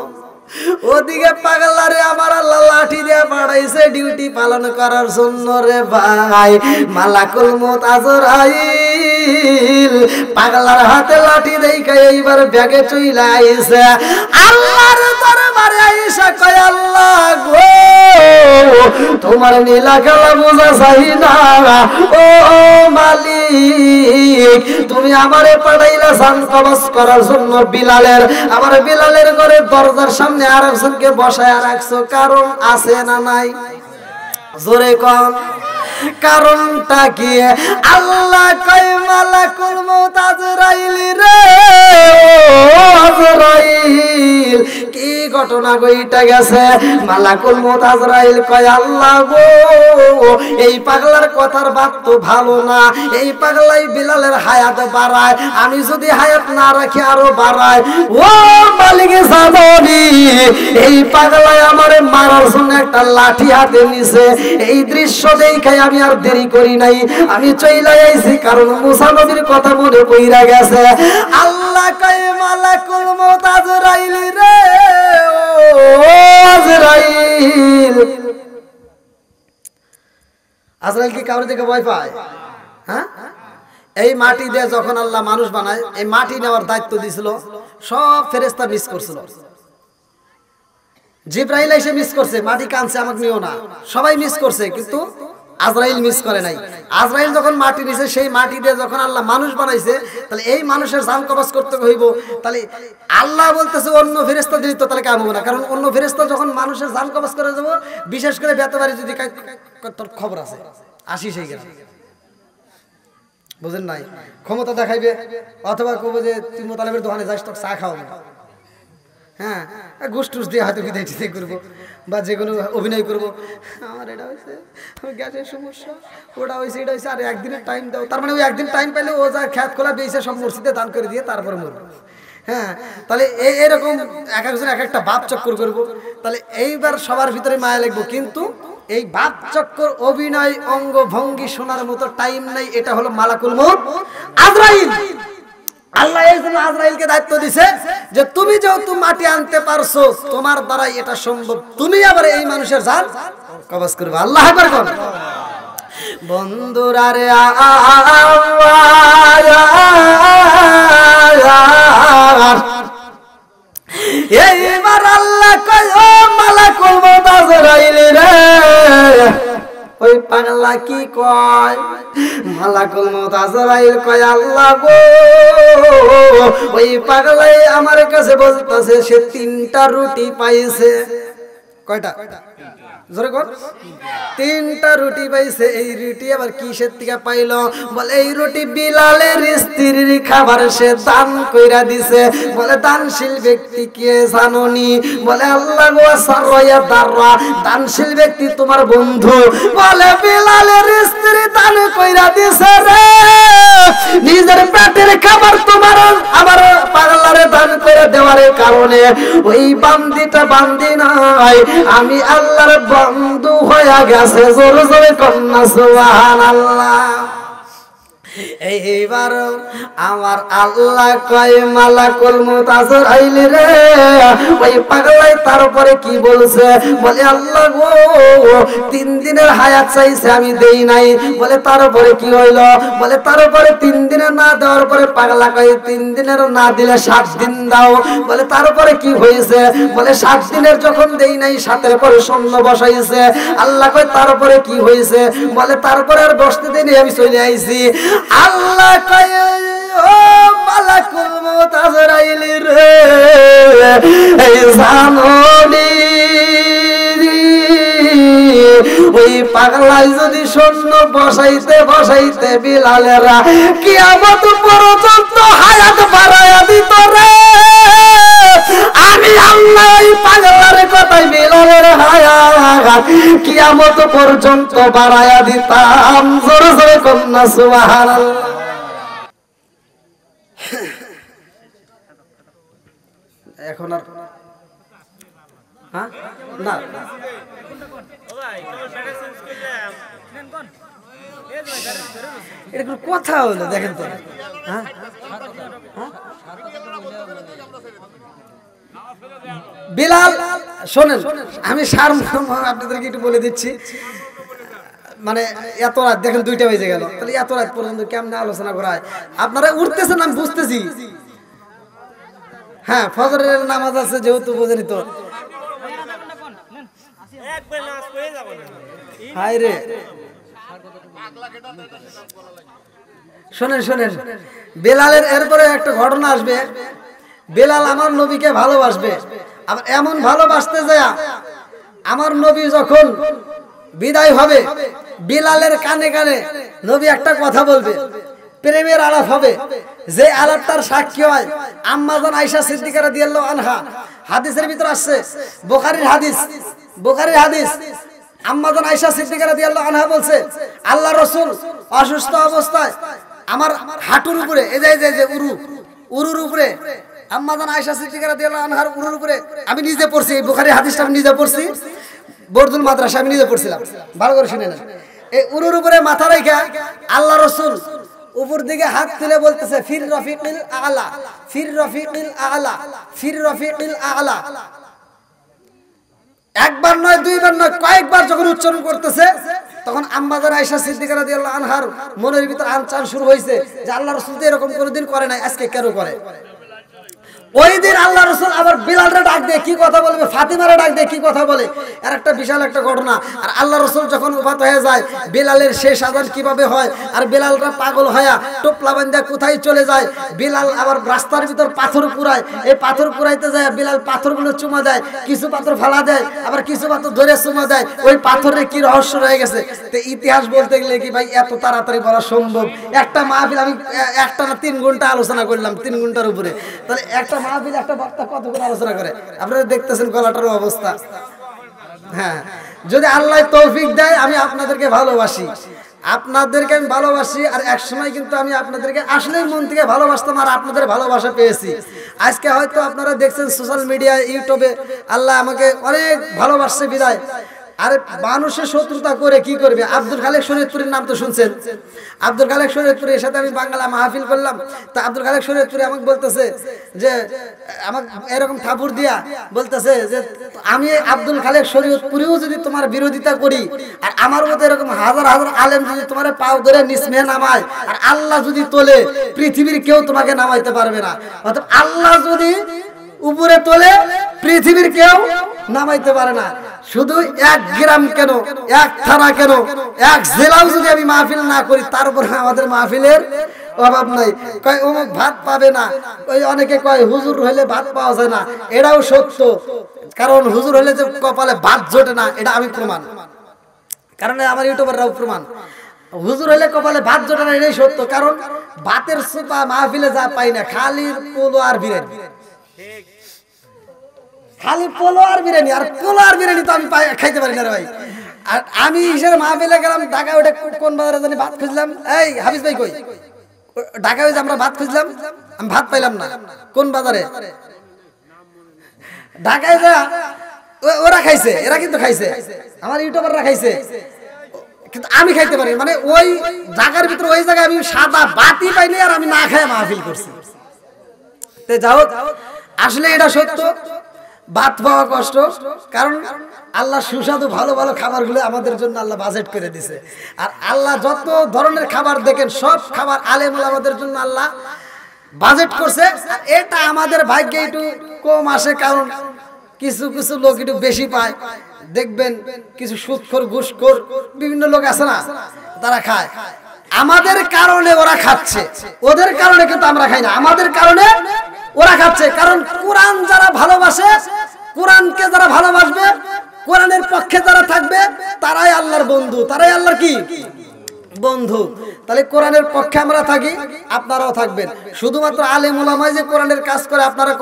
ওদিকে পাগলারে আমার আল্লাহ লাঠি দিয়ে পাঠাইছে ডিউটি পালন করার জন্য রে ভাই মালাকুল মউত আজরাইল পাগলার হাতে লাঠি দেইখা এইবার ব্যাগে চইলা আইছে আল্লাহর দরবারে আইসা কয় আল্লাহ গো তোমার নীলা খেলা বোঝা যায় না ও মালিক তুমি আমারে পাঠাইলা জান কবজ করার জন্য বিলালের আমার বিলালের ঘরে দরজার সামনে আরেকজনকে বসায় রাখছো কারণ আছে না নাই জোরে কোন কারণটা কি আল্লাহ কয় মালাকুল মউত আজরাইল রে আজরাইল কি ঘটনা গইটা গেছে মালাকুল মউত আজরাইল কয় আল্লাহ গো এই পাগলার কথার বাত তো ভালো না এই পাগলাই বিলালের হায়াত বাড়ায় আমি যদি হায়াত না রাখি আরো বাড়ায় ও মালিক জানি এই পাগলাই আমারে মারার জন্য একটা লাঠি হাতে নিছে এই দৃশ্য দেখে আমি আর দেরি করি নাই আমি চইলা আইছি কারণ মুসা নবীর কথা মনে পইরা গেছে আল্লাহ কয় মালাকুল মউত আজরাইল রে ও আজরাইল আজরাইল কি কাউরে দেখে ভয় পায় হ্যাঁ এই মাটি দিয়ে যখন আল্লাহ মানুষ বানায় এই মাটি নেওয়ার দায়িত্ব দিছিল সব ফেরেশতা মিস করছিল জিবরাইল এসে মিস করছে মাটি কানছে আমাকে নিও না সবাই মিস করছে কিন্তু আজরাইল মিস করে নাই আজরাইল যখন মাটি নিছে সেই মাটি দিয়ে যখন আল্লাহ মানুষ বানাইছে তাহলে এই মানুষের জান কবজ করতে হইব তাহলে আল্লাহ বলতেছে অন্য ফেরেশতা দিত তাহলে কাম হবে না কারণ অন্য ফেরেশতা যখন মানুষের জান কবজ করে যাব বিশেষ করে বেতবাড়ি যদি তোর খবর আছে আসি সেই গেল বুঝেন নাই ক্ষমতা দেখাইবে অথবা কবে যে তুই মোতালেবের দোকানে যাস তোর চা খাওয়াবে হ্যাঁ ঘুষ টুস দিয়ে হয়তো বিদায় টিদায় করবো বা যে কোনো অভিনয় করবো আমার এটা হয়েছে গ্যাসের সমস্যা ওটা হয়েছে এটা হয়েছে আর একদিনের টাইম দাও তার মানে ওই একদিন টাইম পাইলে ও যা খ্যাত খোলা বেয়েছে সব মসজিদে দান করে দিয়ে তারপরে মরবো হ্যাঁ তাহলে এরকম এক একজন এক একটা বাপ চক্কর করবো তাহলে এইবার সবার ভিতরে মায়া লাগবো কিন্তু এই বাপ চক্কর অভিনয় অঙ্গ ভঙ্গি শোনার মতো টাইম নাই এটা হলো মালাকুল মউত আজরাইল আল্লাহ এই জন্য আজরাইলকে দায়িত্ব দিছে যে তুমি যেহেতু মাটি আনতে পারছো তোমার দ্বারাই এটা সম্ভব তুমি আবার এই মানুষের জান কবজ করবে আল্লাহ আকবার কোন বন্ধুরা রে এইবার আল্লাহ কয় ও মালাকুল মউত আজরাইল রে ওই পাগলা কি কয় মালাকুল মউত আজরাইল কয় আল্লাহ গো ওই পাগলাই আমার কাছে বলতেছে সে 3টা রুটি পাইছে কয়টা জোরে কর 3টা রুটি পাইছে এই রুটি আবার কিসের থেকে পাইলো বলে এই রুটি বিলালের স্ত্রীর খাবার সে দান কইরা দিছে বলে দানশীল ব্যক্তি কে জানোনি বলে আল্লাহ গো সারয়া দাররা দানশীল ব্যক্তি তোমার বন্ধু বলে বিলালের স্ত্রী দান কইরা দিছে রে নিজের পেটের খাবার তোমার আমার পাগলারে দান করে দেওয়ার কারণে ওই বান্দিটা বান্দি নাই আমি আল্লাহর বন্ধু হয়ে গেছে জোরে জোরে কন্যা সুবহানাল্লাহ এইবার আমার আল্লাহ কয় মালাকুল মউত আজরাইল রে ওই পাগলাই তারপরে কি বলছে বলে আল্লাহ গো 3 দিনের হায়াত চাইছে আমি দেই নাই বলে তারপরে কি হইল বলে তারপরে 3 দিনের না দেওয়ার পরে পাগলা কয় 3 দিনের না দিলে 7 দিন দাও বলে তারপরে কি হয়েছে বলে 7 দিনের যখন দেই নাই 7 এর পরে শূন্য বসাইছে আল্লাহ কয় তারপরে কি হয়েছে বলে তারপরে আর বসতে দেই আমি চলে আইছি আল্লাহ কয় ও মালাকুল মউত আজরাইল রে এই জানোনি ওই পাগলাই যদি শূন্য বসাইতে বসাইতে বিলালেরা কিয়ামত পর্যন্ত হায়াত বাড়ায়া দিত রে আমি আল্লাহ ওই পাগলার কথাই বিলালের হায়াত কিয়ামত পর্যন্ত বাড়ায়া দিতাম। জোরে জোরে কন্যা সুবহানাল্লাহ। এখন আর না এটা কোনো কথা হলো দেখেন তো। বিলাল শোনেন, আমি সার আপনাদেরকে একটু বলে দিচ্ছি, মানে এত রাত দেখেন 2টা বেজে গেল, তাহলে এত রাত পর্যন্ত কেমন আলোচনা করা হয়? আপনারা উঠতেছেন আমি বুঝতেছি, হ্যাঁ ফজরের নামাজ আছে যেহেতু বোঝেনি তো। হায় রে শোনেন শোনেন, বেলালের এরপরে একটা ঘটনা আসবে। বেলাল আমার নবীকে ভালোবাসবে, আবার এমন ভালোবাসতে যায় আমার নবী যখন বিদায় হবে বেলালের কানে কানে নবী একটা কথা বলবে, প্রেমের আলাপ হবে। যে আলাপটার সাক্ষী হয় আম্মা জান আয়েশা সিদ্দিকা রাদিয়াল্লাহু আনহা, হাদিসের ভিতর আসছে, বুখারীর হাদিস। আম্মা জান আয়েশা সিদ্দিকা রাদিয়াল্লাহু আনহা বলছে, আল্লাহ রাসূল অসুস্থ অবস্থায় আমার হাঁটুর উপরে, এই যে উরুর উপরে, আম্মা জান আয়েশা সিদ্দিকা রাদিয়াল্লাহু আনহার উরুর উপরে, আমি নিজে পড়ছি এই বুখারী হাদিসটা, আমি নিজে পড়ছি বরদুল মাদ্রাসা, আমি নিজে পড়ছিলাম, ভালো করে শুনে নেন। এই উরুর উপরে মাথা রাখা আল্লাহ রাসূল উপর দিকে হাত তুলে বলতেছে, ফির রফিকিল আলা, ফির রফিকিল আলা, ফির রফিকিল আলা। একবার নয়, দুইবার নয়, কয়েকবার যখন উচ্চারণ করতেছে তখন আম্মা জান আয়েশা সিদ্দিকা রাদিয়াল্লাহু আনহার মনের ভিতর আনচান শুরু হয়েছে যে আল্লাহ রাসূল তো এরকম কোনোদিন করে নাই, আজকে কেন করে। ওই দিন আল্লাহ রাসূল আবার বিলালরে ডাক দিয়ে কি কথা বলবে, ফাতিমারে ডাক দিয়ে কি কথা বলে, আর একটা বিশাল একটা ঘটনা। আর আল্লাহ রাসূল যখন ওফাত হয়ে যায় বিলালের শেষ আযান কিভাবে হয়, আর বিলালরা পাগল হয়া টোপলা বান্ধা কোথায় চলে যায়। বিলাল আবার রাস্তার ভিতর পাথর কুড়ায়, এই পাথর কুড়াইতে যায় বিলাল পাথরগুলো চুমা দেয়, কিছু পাথর ফালা দেয়, আবার কিছু পাথর ধরে চুমা দেয়। ওই পাথরের কি রহস্য রয়ে গেছে, তো ইতিহাস বলতে গেলে কি ভাই এত তাড়াতাড়ি বলা সম্ভব? একটা মাহফিল আমি একটা না 3 ঘন্টা আলোচনা করলাম, 3 ঘন্টার উপরে, তাহলে একটা মাহফিল একটা বক্তা কত করে আলোচনা করে, আপনারা দেখতেছেন গলাটার অবস্থা। হ্যাঁ, যদি আল্লাহ তৌফিক দেয় আমি আপনাদেরকে ভালোবাসি, আপনাদেরকে আমি ভালোবাসি, আর এক সময় কিন্তু আমি আপনাদেরকে আসলেই মন থেকে ভালোবাসতাম, আর আপনাদের ভালোবাসা পেয়েছি। আজকে হয়তো আপনারা দেখছেন সোশ্যাল মিডিয়া, ইউটিউবে আল্লাহ আমাকে অনেক ভালোবাসছে বিদায়। আরে মানুষের শত্রুতা করে কি করবে? আব্দুল খালেক শরীয়তপুরীর নাম তো শুনছেন, আব্দুল খালেক শরীয়তপুরীর সাথে আমি বাংলা মাহফিল করলাম, তা আব্দুল খালেক শরীয়তপুরী আমাকে বলতেছে যে, আমাকে এরকম ঠাকুর দিয়া বলতেছে যে আমি আব্দুল খালেক শরীয়তপুরীও যদি তোমার বিরোধিতা করি, আর আমার মতো এরকম হাজার হাজার আলেম যদি তোমার পাও ধরে নিসমে নামায়, আর আল্লাহ যদি তোলে পৃথিবীর কেউ তোমাকে নামাইতে পারবে না। অর্থাৎ আল্লাহ যদি উপরে তোলে পৃথিবীর কেউ নামাইতে পারে না। শুধু 1 গ্রাম কেন, 1 থানা কেন, 1 জেলাও যদি আমি মাহফিল না করি, তারপর আমাদের মাহফিলের অভাব নাই। কয় অমুক ভাত পাবে না, ওই অনেকে কয় হুজুর হলে ভাত পাওয়া যায় না, এটাও সত্য। কারণ হুজুর হলে যে কপালে ভাত জোটে না, এটা আমি প্রমাণ, কারণ আমার ইউটিউবাররাও প্রমাণ। হুজুর হলে কপালে ভাত জোটে না, এটাই সত্য। কারণ ভাতের সুপা মাহফিলে যা পাই না, খালি পোলো আর বিরিয়ানি, খালি পোলো আর বিরিয়ানি, আর পোলো আর বিরিয়ানি তো আমি খাইতে পারি না রে ভাই। আর আমি হিসেবে মাহফিলে গেলাম ঢাকা, ওটা কোন বাজারে জানি ভাত খুঁজলাম, এই হাফিজ ভাই কই, ঢাকা হয়েছে আমরা ভাত খুঁজলাম, আমি ভাত পাইলাম না। কোন বাজারে? ঢাকায় যা ওরা খাইছে, এরা কিন্তু খাইছে, আমার ইউটিউবাররা খাইছে, কিন্তু আমি খাইতে পারি। মানে ওই ঢাকার ভিতরে ওই জায়গায় আমি সাদা বাতি পাইনি, আর আমি না খাই মাহফিল করছি। যাও, আসলে এটা সত্য, ভাত পাওয়া কষ্ট। কারণ আল্লাহ সুস্বাদু ভালো ভালো খাবারগুলো আমাদের জন্য আল্লাহ বাজেট করে দিছে। আর আল্লাহ যত ধরনের খাবার দেখেন, সব খাবার আলেম ওলামাদের জন্য আল্লাহ বাজেট করছে। আর এটা আমাদের ভাগ্যে একটু কম আসে, কারণ কিছু কিছু লোক একটু বেশি পায়। দেখবেন কিছু সুদখোর ঘুষখোর বিভিন্ন লোক আছে না, তারা খায়। আমাদের কারণে ওরা খাচ্ছে, ওদের কারণে কিন্তু আমরা খাই না, আমাদের কারণে ওরা খাচ্ছে। কারণ কোরআন যারা ভালোবাসে, কোরআনকে যারা ভালোবাসবে, কোরআনের পক্ষে যারা থাকবে, তারাই আল্লাহর বন্ধু, তারাই আল্লাহর কি বন্ধু। তাহলে কোরআনের পক্ষে আমরা থাকি, আপনারাও থাকবেন। শুধুমাত্র আলেম ওলামাই যে কোরআনের কাজ করে আপনারা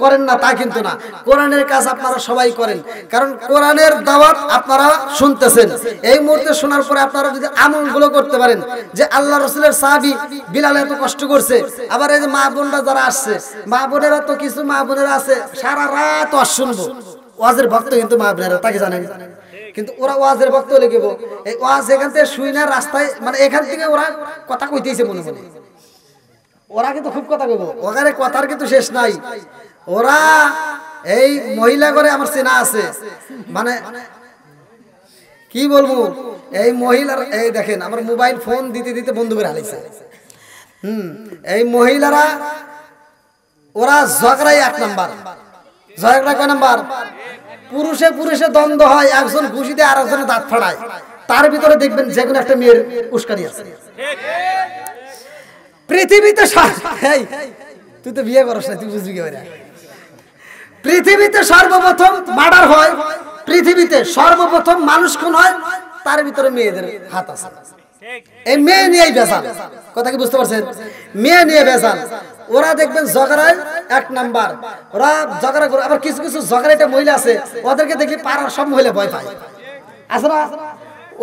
করেন না তা কিন্তু না, কোরআনের কাজ আপনারা সবাই করেন। কারণ কোরআনের দাওয়াত আপনারা শুনতেছেন, এই মুহূর্তে শোনার পরে আপনারা যদি আমলগুলো করতে পারেন, যে আল্লাহ রাসূলের সাহাবী বিলাল এত কষ্ট করছে, আবার এই যে মা বোনরা যারা আসছে, মা বোনেরা তো কিছু মা বোনেরা আছে সারা রাত ওয়াজ শুনবো, ওয়াজের ভক্ত কিন্তু মা বোনেরা, তাকে জানেন। কিন্তু ওরা ওয়াজের ভক্ত হলে কেবো এই ওয়াজ এখান থেকে শুই না রাস্তায়, মানে এখান থেকে ওরা কথা কইতেছে মনে মনে, ওরা কিন্তু খুব কথা কইবো, ওখানে কথার কিন্তু শেষ নাই। ওরা এই মহিলা করে আমার চেনা আছে, মানে কি বলবো, এই মহিলার এই দেখেন আমার মোবাইল ফোন দিতে দিতে বন্ধ করে হালাইছে। এই মহিলারা ওরা ঝগড়াই এক নাম্বার, ঝগড়া কয় নাম্বার, পুরুষে পুরুষে দ্বন্দ্ব হয়, একজন ঘুষি দিয়ে আর একজনের দাঁত ফাড়ায়, তার ভিতরে দেখবেন যে কোনো একটা মেয়ের উস্কানি আছে। পৃথিবীতে তুই তো বিয়ে করস না, তুই বুঝবি কি? পৃথিবীতে সর্বপ্রথম মার্ডার হয়, পৃথিবীতে সর্বপ্রথম মানুষ খুন হয়, তার ভিতরে মেয়েদের হাত আছে। এই মেয়ে নিয়েই বেজাল, কথা কি বুঝতে পারছেন? মেয়ে নিয়ে বেজাল। ওরা দেখবেন ঝগড়ায় এক নাম্বার, ওরা ঝগড়া করে। আবার কিছু কিছু ঝগড়াটা মহিলা আছে, ওদেরকে দেখলে পাড়ার সব মহিলা ভয় পায়, আছে না?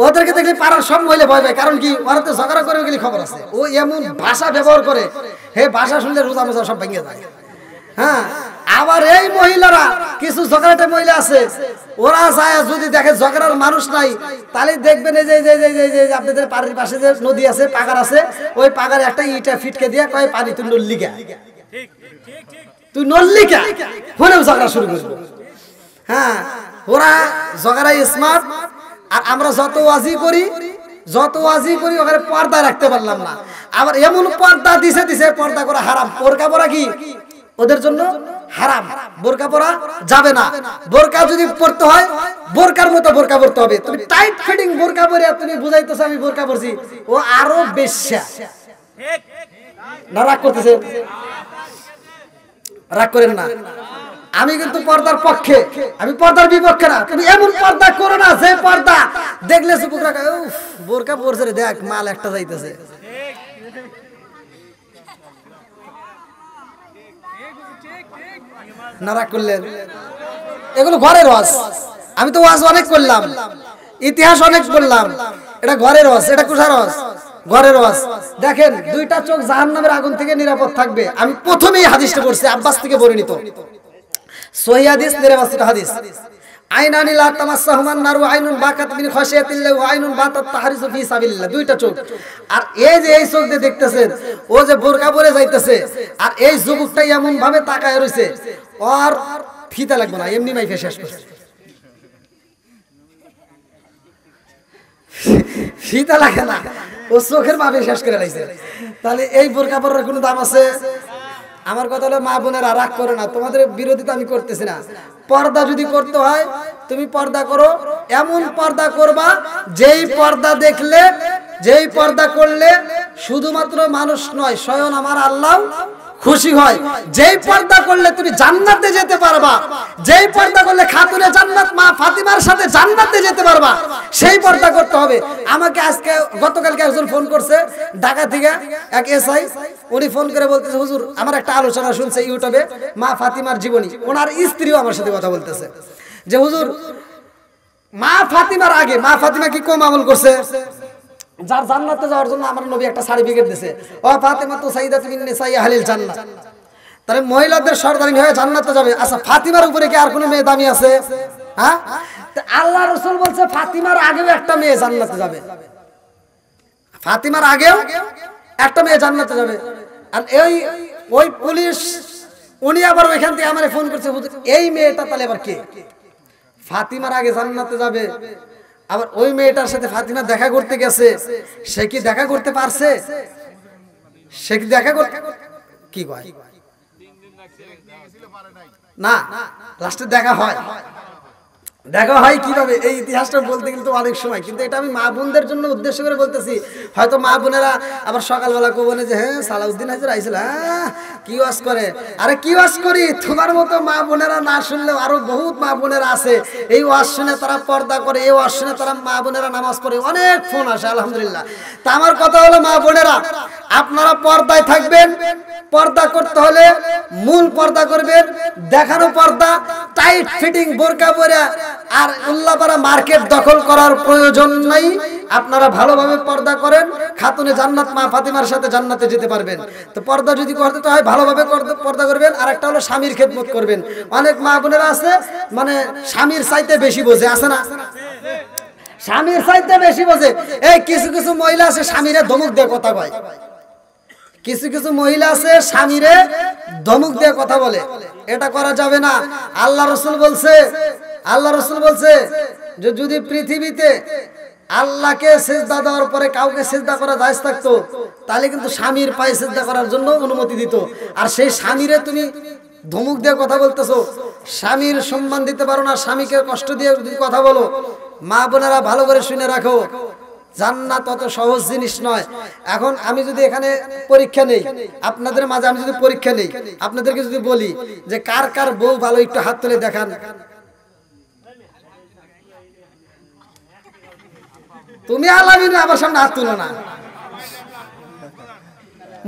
ওদেরকে দেখলে পাড়ার সব মহিলা ভয় পায়, কারণ কি? ওরা তো ঝগড়া করে গেলে খবর আছে, ও এমন ভাষা ব্যবহার করে, হে ভাষা শুনলে রোজা মোজা সব ভেঙে যায়। হ্যাঁ, আবার এই মহিলারা কিছু ঝগড়াটে মহিলা আছে, ওরা যায় যদি দেখে ঝগড়ার মানুষ নাই, তাহলে দেখবেন এই যে আপনাদের বাড়ির পাশে যে নদী আছে, পাগার আছে, ওই পাগারে একটা ইটা ফিটকে দিয়ে কয় পানি তুই নল্লিকা, তুই নল্লিকা হলেও ঝগড়া শুরু করবো। হ্যাঁ, ওরা ঝগড়াই স্মার্ট। আর আমরা যত ওয়াজি করি ওখানে পর্দা রাখতে পারলাম না। আবার এমন পর্দা দিছে পর্দা করা হারাম, বোরকা পরা কি ওদের জন্য হারাম, বোরকা পরা যাবে না। বোরকা যদি পরতে হয় বোরকার মতো বোরকা পরতে হবে। তুমি টাইট ফিটিং বোরকা পরে তুমি বুঝাইতেছো আমি বোরকা পরছি, ও আরো বেশ্যা। না রাগ করতেছে? রাগ করেন না, আমি কিন্তু পর্দার পক্ষে, আমি পর্দার বিপক্ষে না। তুমি এমন পর্দা করো না যে পর্দা দেখলে সুপুকরা বোরকা পরছে রে, দেখ মাল একটা যাইতেছে। নারাক করলেন, এগুলো ঘরের ওয়াজ। আমি তো ওয়াজ অনেক করলাম, ইতিহাস অনেক বললাম, এটা ঘরের ওয়াজ, এটা কুসার ওয়াজ, ঘরের ওয়াজ। দেখেন দুইটা চোখ জাহান্নামের আগুন থেকে নিরাপদ থাকবে। আমি প্রথমেই হাদিসটা পড়ছি, আব্বাস থেকে বর্ণিত সহিহ হাদিস, 83 হাদিস। আইনানি লা তামাসসাহুমান নারু আইনুন বাকাত মিন খাশিয়াতিল্লাহি ওয়া আইনুন বাতাত তাহরিসু ফি সাবিলিল্লাহ। দুইটা চোখ। আর এই যে এই চোখ দিয়ে দেখতেছেন, ও যে বোরকা পরে যাইতেছে, আর এই যুবকটা এমন ভাবে তাকায় রইছে, আর ফিতা লাগবে না, এমনি মাইফে শেষ করছে। ফিতা লাগে না, ও চোখের মাপে শেষ করে লাইছে। তাহলে এই বোরকা পরার কোনো দাম আছে? আমার কথা হলো মা বোনেরা রাগ করে না, তোমাদের বিরোধিতা আমি করতেছি না। পর্দা যদি করতে হয় তুমি পর্দা করো, এমন পর্দা করবা যেই পর্দা দেখলে, যেই পর্দা করলে শুধুমাত্র মানুষ নয় স্বয়ং আমার আল্লাহ খুশি হয়। যেই পর্দা করলে তুমি জান্নাতে যেতে পারবা, যেই পর্দা করলে খাতুনে জান্নাত মা ফাতিমার সাথে জান্নাতে যেতে পারবা, সেই পর্দা করতে হবে। আমাকে আজকে গতকালকে একজন ফোন করছে ঢাকা থেকে, এক এসআই, উনি ফোন করে বলতেছে হুজুর আমার একটা আলোচনা শুনছে ইউটিউবে মা ফাতিমার জীবনী, ওনার স্ত্রীও আমার সাথে কথা বলতেছে যে হুজুর মা ফাতিমার আগে মা ফাতিমা কি কম আমল করছে, যার জান্নাতে যাওয়ার জন্য আমার নবী একটা সার্টিফিকেট দিয়েছে, ও ফাতিমা তো সাইয়্যিদাতুন মিন নিসাই আহলিল জান্নাহ, তাহলে মহিলাদের সর্দারিনী হয়ে জান্নাতে যাবে। আচ্ছা ফাতিমার উপরে কি আর কোনো মেয়ে দামি আছে? হ্যাঁ, আল্লাহ রাসূল বলছে ফাতিমার আগেও একটা মেয়ে জান্নাতে যাবে, ফাতিমার আগেও একটা মেয়ে জান্নাতে যাবে। আর ওই পুলিশ উনি আবার ওইখান থেকে আমারে ফোন করছে, এই মেয়েটা তাহলে আবার কে? ফাতিমার আগে জান্নাতে যাবে, আবার ওই মেয়েটার সাথে ফাতিমা দেখা করতে গেছে, সে কি দেখা করতে পারছে? সে কি দেখা করতে কি কয় না, লাস্টে দেখা হয়। দেখো হয় কিভাবে এই ইতিহাসটা বলতে গেলে তো অনেক সময়, কিন্তু এটা আমি মা বোনদের জন্য উদ্দেশ্য করে বলতেছি। হয়তো মা বোনেরা আবার সকালবেলা কোবনে যে হ্যাঁ সালাউদ্দিন হাজির আইছিল, হ্যাঁ কি ওয়াজ করে, আরে কি ওয়াজ করি, তোমার মতো মা বোনেরা না শুনলেও আরো বহুত মা বোনেরা আছে এই ওয়াজ শুনে তারা পর্দা করে, এই ওয়াজ শুনে তারা মা বোনেরা নামাজ পড়ে, অনেক ফোন আসে আলহামদুলিল্লাহ। তা আমার কথা হলো মা বোনেরা আপনারা পর্দায় থাকবেন, পর্দা করতে হলে মূল পর্দা করবেন, দেখানো পর্দা, টাইট ফিটিং বোরকা পরে আর উল্লাপাড়া মার্কেট দখল করার প্রয়োজন নাই। আপনারা ভালোভাবে পর্দা করেন, খাতুনে জান্নাত মা ফাতিমার সাথে জান্নাতে যেতে পারবেন। তো পর্দা যদি করতে হয় ভালোভাবে পর্দা করবেন। আর একটা হলো স্বামীর খেদমত করবেন। অনেক মা বোনেরা আছে মানে স্বামীর চাইতে বেশি বোঝে, আছে না, স্বামীর চাইতে বেশি বোঝে। এই কিছু কিছু মহিলা আছে স্বামীরে ধমক দিয়ে কথা কয়, কিছু কিছু মহিলা আছে স্বামীরে ধমক দিয়ে কথা বলে, এটা করা যাবে না। আল্লাহ রাসূল বলছে, আল্লাহ রাসূল বলছে যে যদি পৃথিবীতে আল্লাহকে সিজদা দেওয়ার পরে কাউকে সিজদা করা জায়েজ থাকতো তাহলে কিন্তু স্বামীর পায়ে সিজদা করার জন্য অনুমতি দিত। আর সেই স্বামীরে তুমি ধমক দিয়ে কথা বলতেছো, স্বামীর সম্মান দিতে পারো না, স্বামীকে কষ্ট দিয়ে যদি কথা বলো। মা বোনেরা ভালো করে শুনে রাখো, জান্নাত অত সহজ জিনিস নয়। এখন আমি যদি এখানে পরীক্ষা নেই আপনাদের মাঝে, আমি যদি পরীক্ষা নেই আপনাদেরকে যদি বলি যে কার কার বউ ভালো, একটু হাত তুলে দেখান। তুমি আলামিন আমার সামনে হাত তুলো না,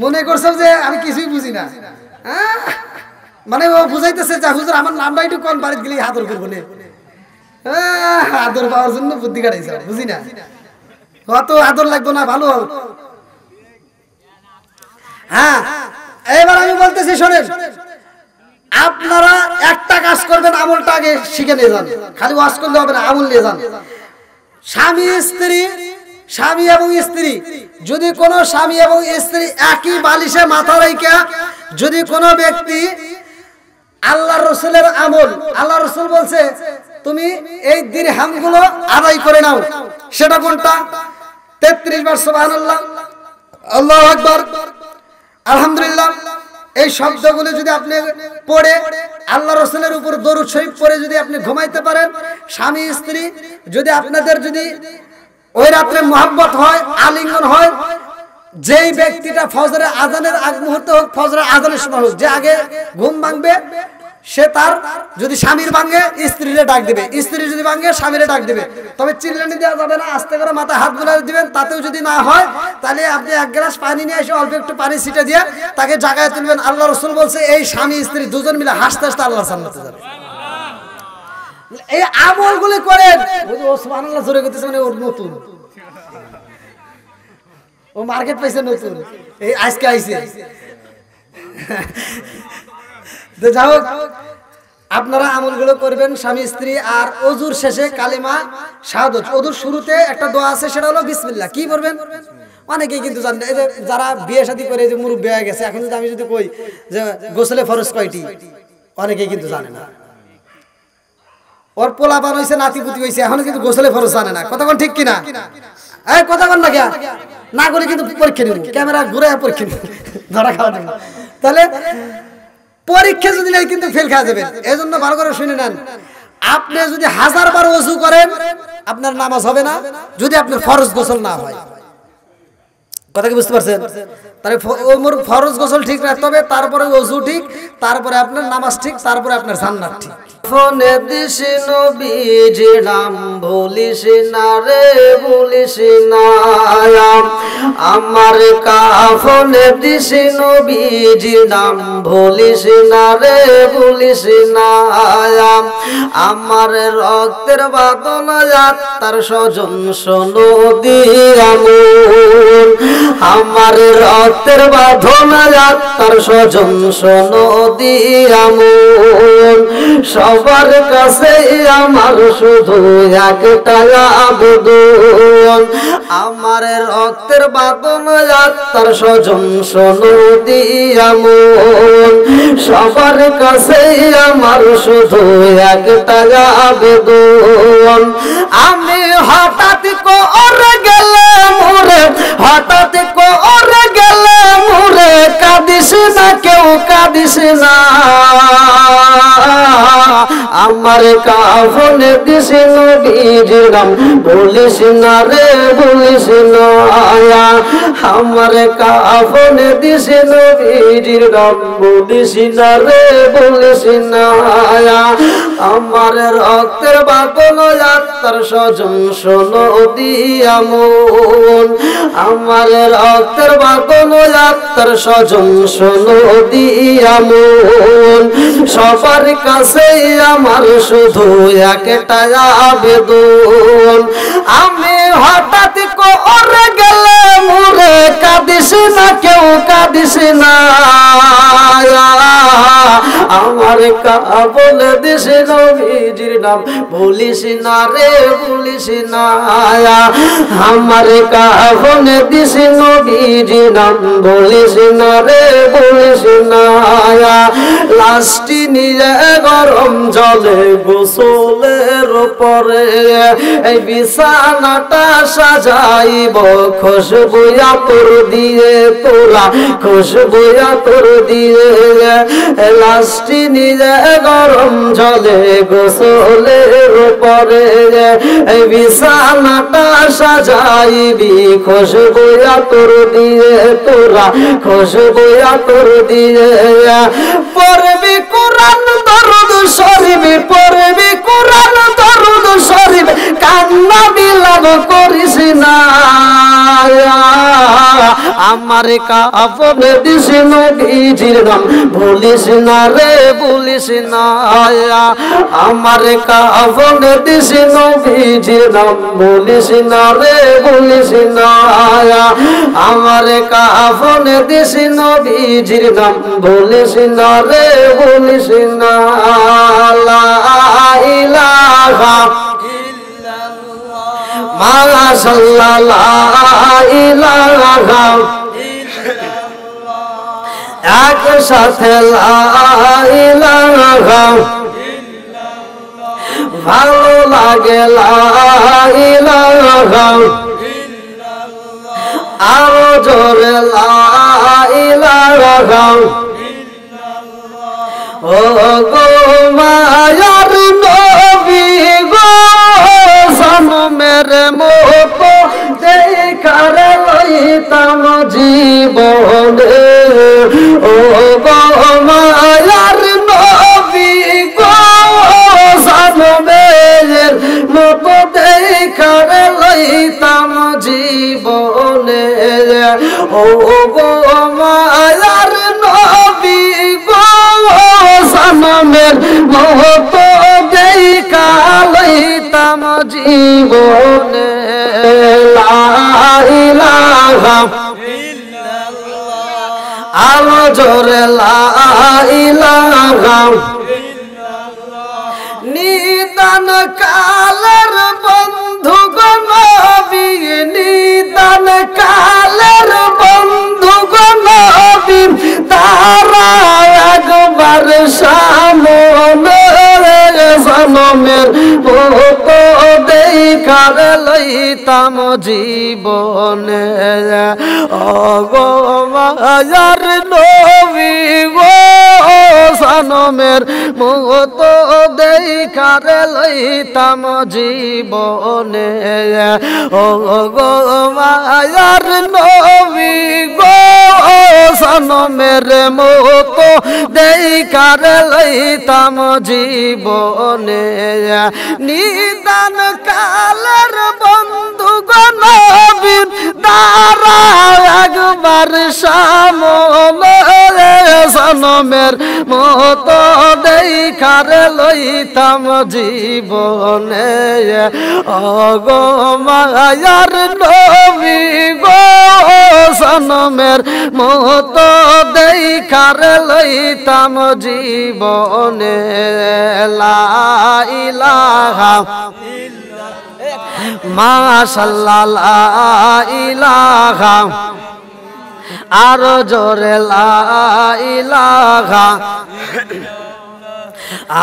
মনে করছো যে আমি কিছুই বুঝি না, মানে ও বুঝাইতেছে যে হুজুর আমার নামটা একটু কোন বাড়িতে গেলে আদর করবো না, আদর পাওয়ার জন্য বুদ্ধি কাটাইছে, বুঝি না কত আদর লাগবে না ভালো। হ্যাঁ এবার আমি বলতেছি শোনেন, আপনারা একটা কাজ করবেন, আমলটা আগে শিখে নিয়ে যান, খালি ওয়াজ করলে হবে না, আমল নিয়ে যান। স্বামী স্ত্রী, স্বামী এবং স্ত্রী, যদি কোনো স্বামী এবং স্ত্রী একই বালিশে মাথা রেখে যদি কোনো ব্যক্তি আল্লাহর রাসূলের আমল, আল্লাহ রাসূল বলছে তুমি এই দিরহামগুলো আদায় করে নাও, সেটা কোনটা? 33 বার সুবহানাল্লাহ, আল্লাহু আকবার, আলহামদুলিল্লাহ, এই শব্দগুলো যদি আপনি পড়ে আল্লাহ রাসূলের উপর দরুদ শরীফ পড়ে যদি আপনি ঘুমাইতে পারেন, স্বামী স্ত্রী যদি আপনাদের যদি ওই রাতে মহব্বত হয়, আলিঙ্গন হয়, যেই ব্যক্তিটা ফজরের আজানের আগ মুহূর্তে হোক, ফজরের আজানের সময় হোক, যে আগে ঘুম ভাঙবে সে তার যদি স্বামীর ভাঙে স্ত্রীরে ডাক দেবে, স্ত্রী যদি ভাঙে স্বামীরে ডাক দেবে। তবে চিল্লানি দেওয়া যাবে না, আস্তে করে মাথায় হাত বুলিয়ে দিবেন। তাতেও যদি না হয় তাহলে আপনি এক গ্লাস পানি নিয়ে এসে অল্প একটু পানি ছিটে দিয়ে তাকে জাগায় তুলবেন। আল্লাহ রাসূল বলছে এই স্বামী স্ত্রী দুজন মিলে হাসতে হাসতে আল্লাহর জান্নাতে যাবে। এই আমলগুলি করেন। ও সুবহানাল্লাহ জোরে করতেছে, মানে ওর নতুন, ও মার্কেট পাইছে নতুন, এই আজকে আইছে। তো যাই হোক আপনারা আমলগুলো করবেন স্বামী স্ত্রী। আর ওযুর শেষে কালিমা শাহাদাত, ওযুর শুরুতে একটা দোয়া আছে, সেটা হলো বিসমিল্লাহ। কি বলবেন? অনেকেই কিন্তু জানেন, এই যে যারা বিয়ে শাদী করে যে মুরব্বি হয়ে গেছে, এখন যদি আমি যদি কই যে গোসলে ফরজ কয়টি, অনেকেই কিন্তু জানে না। ওর পোলাপান হইছে, নাতিপুতি হইছে, এখনো কিন্তু গোসলে ফরজ জানে না। কথা কোন ঠিক কিনা? এই কথা কোন না কে না করে কিন্তু পরীক্ষা নিব, ক্যামেরা ঘুরে পরীক্ষা নিব, ধরা খাওয়া দেব। তাহলে পরীক্ষা যদি নেই কিন্তু ফেল খাওয়া যাবেন। এই জন্য ভালো করে শুনে নেন, আপনি যদি 1000 বার ওযু করেন আপনার নামাজ হবে না যদি আপনার ফরজ গোসল না হয়। কথা কি বুঝতে পারছেন? তাহলে ওমর ফরজ গোসল ঠিক রাখতে হবে, তারপরে ওযু ঠিক, তারপরে আপনার নামাজ ঠিক, তারপরে আপনার জান্নাত ঠিক। ফোনে দিস নবীজি নাম ভুলিস না রে, ভুলিস না আমার কাফনে দিস নবীজি নাম ভুলিস না রে, ভুলিস না আমার রক্তের বাঁধন আত্মার স্বজন শোনো দিয়ামুন, আমার রক্তের বাঁধন আত্মার স্বজন শোনো দিয়ামুন, সবার কাছে আমার শুধু একটা আবেদন, আমার রক্তের বাঁধন আত্মার স্বজন শোনো দিয়ামুন, সবার কাছে আমার শুধু একটা আবেদন, আমি হঠাৎ করে গেলাম মোরে, হঠাৎ করে গেলাম মোরে, কাঁদিস না কেউ কাঁদিস না আমার কাফনে দিস নবীজির নাম বলিস না রে বলিস না আমার কাফনে দিস নবীজির নাম বলিস না রে বলিস না আমার রক্তের বাঁধন আত্মার স্বজন শোনো দিয়া মন আমার রক্তের বাঁধন আত্মার স্বজন শোনো দিয়া মন সবার কাছে আমার শুধু একটা আবেদন আমি হঠাৎ করে গেলে মুরে কাঁদিস না কেউ কাঁদিস না আমার কাবল দিস নবীজির নাম বলিস না রে বলিস না আমার কাবল দিস নবীজির নাম বলিস না রে বলিস না লাস্টি নিয়ে গরম জলে গোসলের পরে এই বিছানাটা সাজাইব খুশবু আতর দিয়ে তোরা খুশবু আতর দিয়ে লাস্টি নিয়ে গরম জলে গোসলের পরে এই বিছানাটা সাজাইবি খুশবু আতর দিয়ে তোরা খুশবু আতর দিয়ে পড়বি কোরআন দরুদ শরীফ পড়বি কোরআন দরুদ শরীফ কান্না বিলাপ করিস না আমার কাফনে দিস নবীজির নাম বলিস না রে বলিস না আমার কাফনে দিস নবীজির নাম বলিস না রে বলিস না আমার কাফনে দিস নবীজির নাম বলিস না রে বলিস না লা ইলাহা মাশাআল্লাহ লা ইলাহা একসাথে লা ইলাহা ভালো লাগে লা ইলাহা আরো জোরে লা ইলাহা ও গো মায়ার নবী গো মেরে মত দেখার লইতাম জীবনে ও গো মায়ার নবী গো মেরের মত দেখার লইতাম জীবনে ও গো মায়ার নবী গো সামের মত দেখা লইতাম জীবনে লা ইলাহা ইল্লাল্লাহ আলো জোরে লা ইলাহা নিদান কালের বন্ধু গো নবী নিদান কালের বন্ধু গো নবী তারা একবার সামনে জনমের মত দেখার লইতাম জীবনে ওগো মায়ার নবী গো জনমের মত দেখার লইতাম জীবনে ওগো মায়ার নবী গো জনমের মত দেখার লইতাম জীবনে নিদান কালের বন্ধু গো নবী তারা একবার সামনে জনমের মত দেখার লইতাম জীবনে ওগো মায়ার নবী গো জনমের মত দেখার লইতাম জীবনে লা ইলাহা মাশাআল্লাহ লা ইলাহা আরো জোরে লা ইলাহা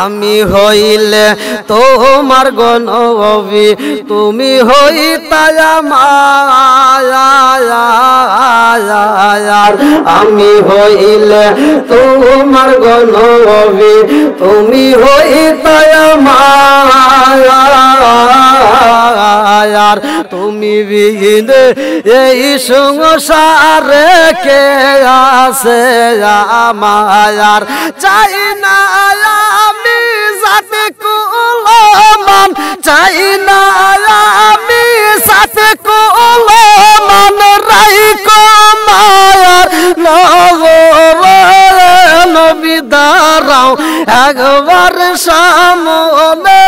আমি হইলে তোমার গণবি তুমি হইতায় আমার আমি হইলে তোমার গণবি তুমি হইতায় আমার তুমি বিনে এই সংসারে কে আছে আমার চাই না আমি সাথে কুলমান চাই না আমি সাথে কুলমান রাইকো মায়ার নবী দাঁড়াও একবার সামনে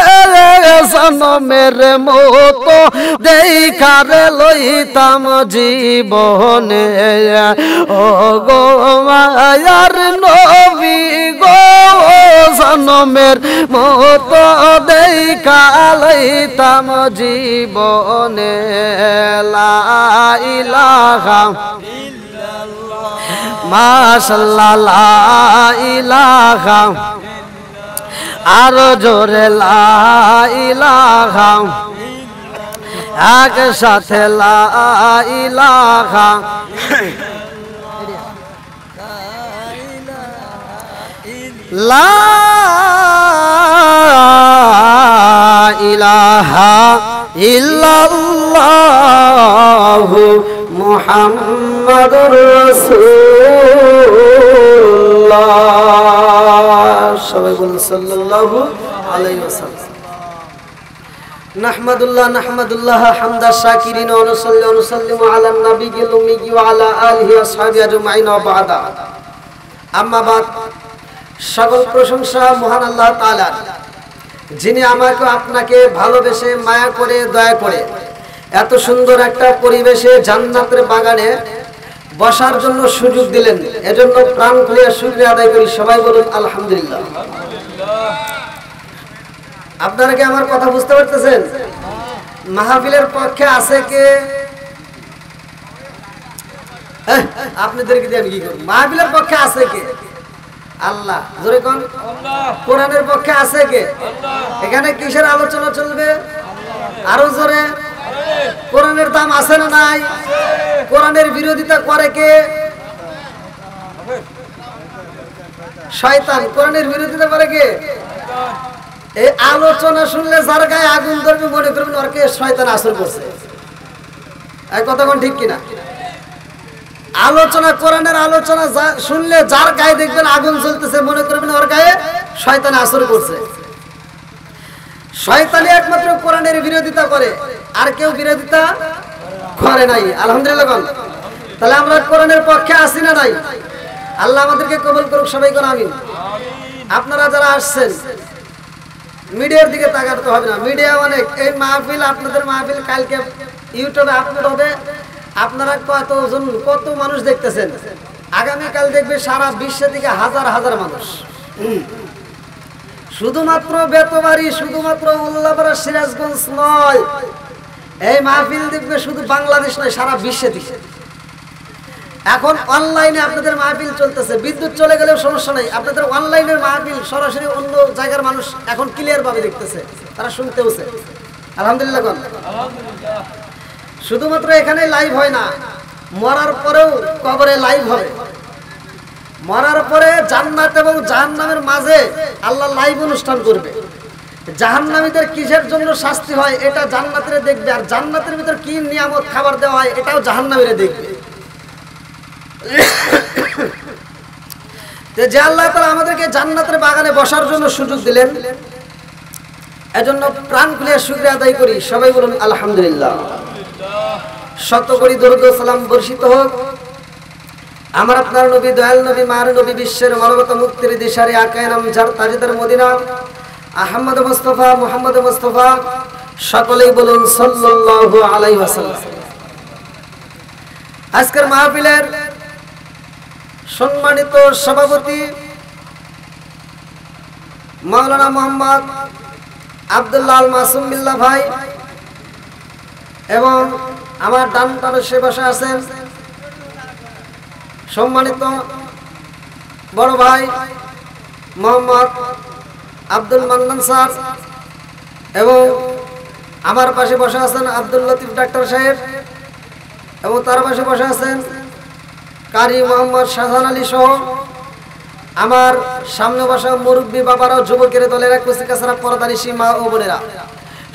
সনমের মতো দেখারে লইতাম জীবনে ও গো মায়ার নবী গো সনমের মতো দেখা লইতাম জীবনে লা ইলাহা মাশাআল্লাহ লা ইলাহা আরো জোরে লা ইলাহা একসাথে লা ইলাহা লা ইলাহা ইল্লাল্লাহু মুহাম্মাদুর রাসূলুল্লাহ সবাই বলুন সাল্লাল্লাহু আলাইহি ওয়াসাল্লাম নাহমাদুল্লাহ হামদা শাকিরিন ওয়া নুসাল্লিমু আলা নাবিয়িল উম্মি ওয়া আলা আলিহি ওয়া সাহবিহি আজমাইন ওয়া বা'দা আম্মা বাদ সকল প্রশংসা মহান আল্লাহ তাআলার যিনি আমাকে আপনাকে ভালোবেসে মায়া করে দয়া করে এত সুন্দর একটা পরিবেশে জান্নাতের বাগানে বসার জন্য সুযোগ দিলেন এজন্য প্রাণ খুলে শুকরিয়া আদায় করি সবাই বলুন আলহামদুলিল্লাহ আপনারা কি আমার কথা বুঝতে পারতেছেন মাহফিলের পক্ষে আছে কে আপনাদেরকে দিয়ে আমি কি করব মাহফিলের পক্ষে আছে কে আল্লাহ জোরে কোন আল্লাহ কোরআনের পক্ষে আছে কে আল্লাহ এখানে কিসের আলোচনা চলবে আরো জোরে কোরআনের দাম আছে না নাই কোরআনের বিরোধিতা করে কে শয়তান কোরআনের বিরোধিতা করে কে এই আলোচনা শুনলে যার গায়ে আগুন ধরবে মনে করবেন ওরকে শয়তান আসর করছে এই কথা কোন ঠিক কিনা আলোচনা কোরআনের আলোচনা শুনলে যার গায়ে দেখবেন আগুন জ্বলতেছে মনে করবেন ওর গায়ে শয়তান আসর করছে শয়তানি একমাত্র কোরআনের বিরোধিতা করে আর কেউ বিরোধিতা করে নাই আলহামদুলিল্লাহ তাহলে আমরা কোরআনের পক্ষে আছি না নাই আল্লাহ আমাদেরকে কবুল করুক সবাই কোন আমিন আপনারা যারা আসছেন মিডিয়ার দিকে তাকাতে হবে না মিডিয়া অনেক এই মাহফিল আপনাদের মাহফিল কালকে ইউটিউবে আপলোড হবে আপনারা কত মানুষ দেখতেছেন আগামী কাল দেখবে সারা বিশ্ব থেকে হাজার হাজার মানুষ শুধুমাত্র বেতবাড়ি শুধুমাত্র উল্লাপাড়া সিরাজগঞ্জ নয় এই মাহফিল দেখবে শুধু বাংলাদেশ নয় সারা বিশ্বে দিকে এখন অনলাইনে আপনাদের মাহফিল চলতেছে বিদ্যুৎ চলে গেলেও সমস্যা নাই আপনাদের অনলাইনের মাহফিল সরাসরি অন্য জায়গার মানুষ এখন ক্লিয়ার ভাবে দেখতেছে তারা শুনতেওছে আলহামদুলিল্লাহ শুধুমাত্র এখানে লাইভ হয় না মরার পরেও কবরে লাইভ হবে মরার পরে জান্নাত এবং জাহান্নামের মাঝে আল্লাহ লাইভ অনুষ্ঠান করবে জাহান্নামীদের কিসের জন্য শাস্তি হয় এটা জান্নাতীরা দেখবে আর জান্নাতের ভিতর কি নিয়ামত খাবার দেওয়া হয় এটাও জাহান্নামীরা দেখবে যে আল্লাহ তাআলা আমাদেরকে জান্নাতের বাগানে বসার জন্য সুযোগ দিলেন এজন্য প্রাণ খুলে শুকরিয়া আদায় করি সবাই বলুন আলহামদুলিল্লাহ শত কোটি দরুদ ও সালাম বর্ষিত হোক আমার আপনার নবী দয়াল নবী মার নবী বিশ্বের মানবত মুক্তির দিশারি আকায়ে নাম যার তাজদার মদিনা আহমদ মুস্তাফা মুহাম্মদ মুস্তাফা সকলেই বলুন সাল্লাল্লাহু আলাইহি ওয়াসাল্লাম আজকের মাহফিলের সম্মানিত সভাপতি মাওলানা মোহাম্মদ আব্দুল্লাহ আল মাসুম বিল্লাহ ভাই এবং আমার ডান পাশে বসে আছেন সম্মানিত বড় ভাই মোহাম্মদ আব্দুল মান্নান স্যার এবং আমার পাশে বসে আছেন আব্দুল লতিফ ডাক্তার সাহেব এবং তার পাশে বসে আছেন কারি মোহাম্মদ শাহজাহান আলী সহ আমার সামনে বসা মুরব্বী বাবারা যুবকের দলেরা কুচিকাছাড়া পর্দানিশী মা ও বোনেরা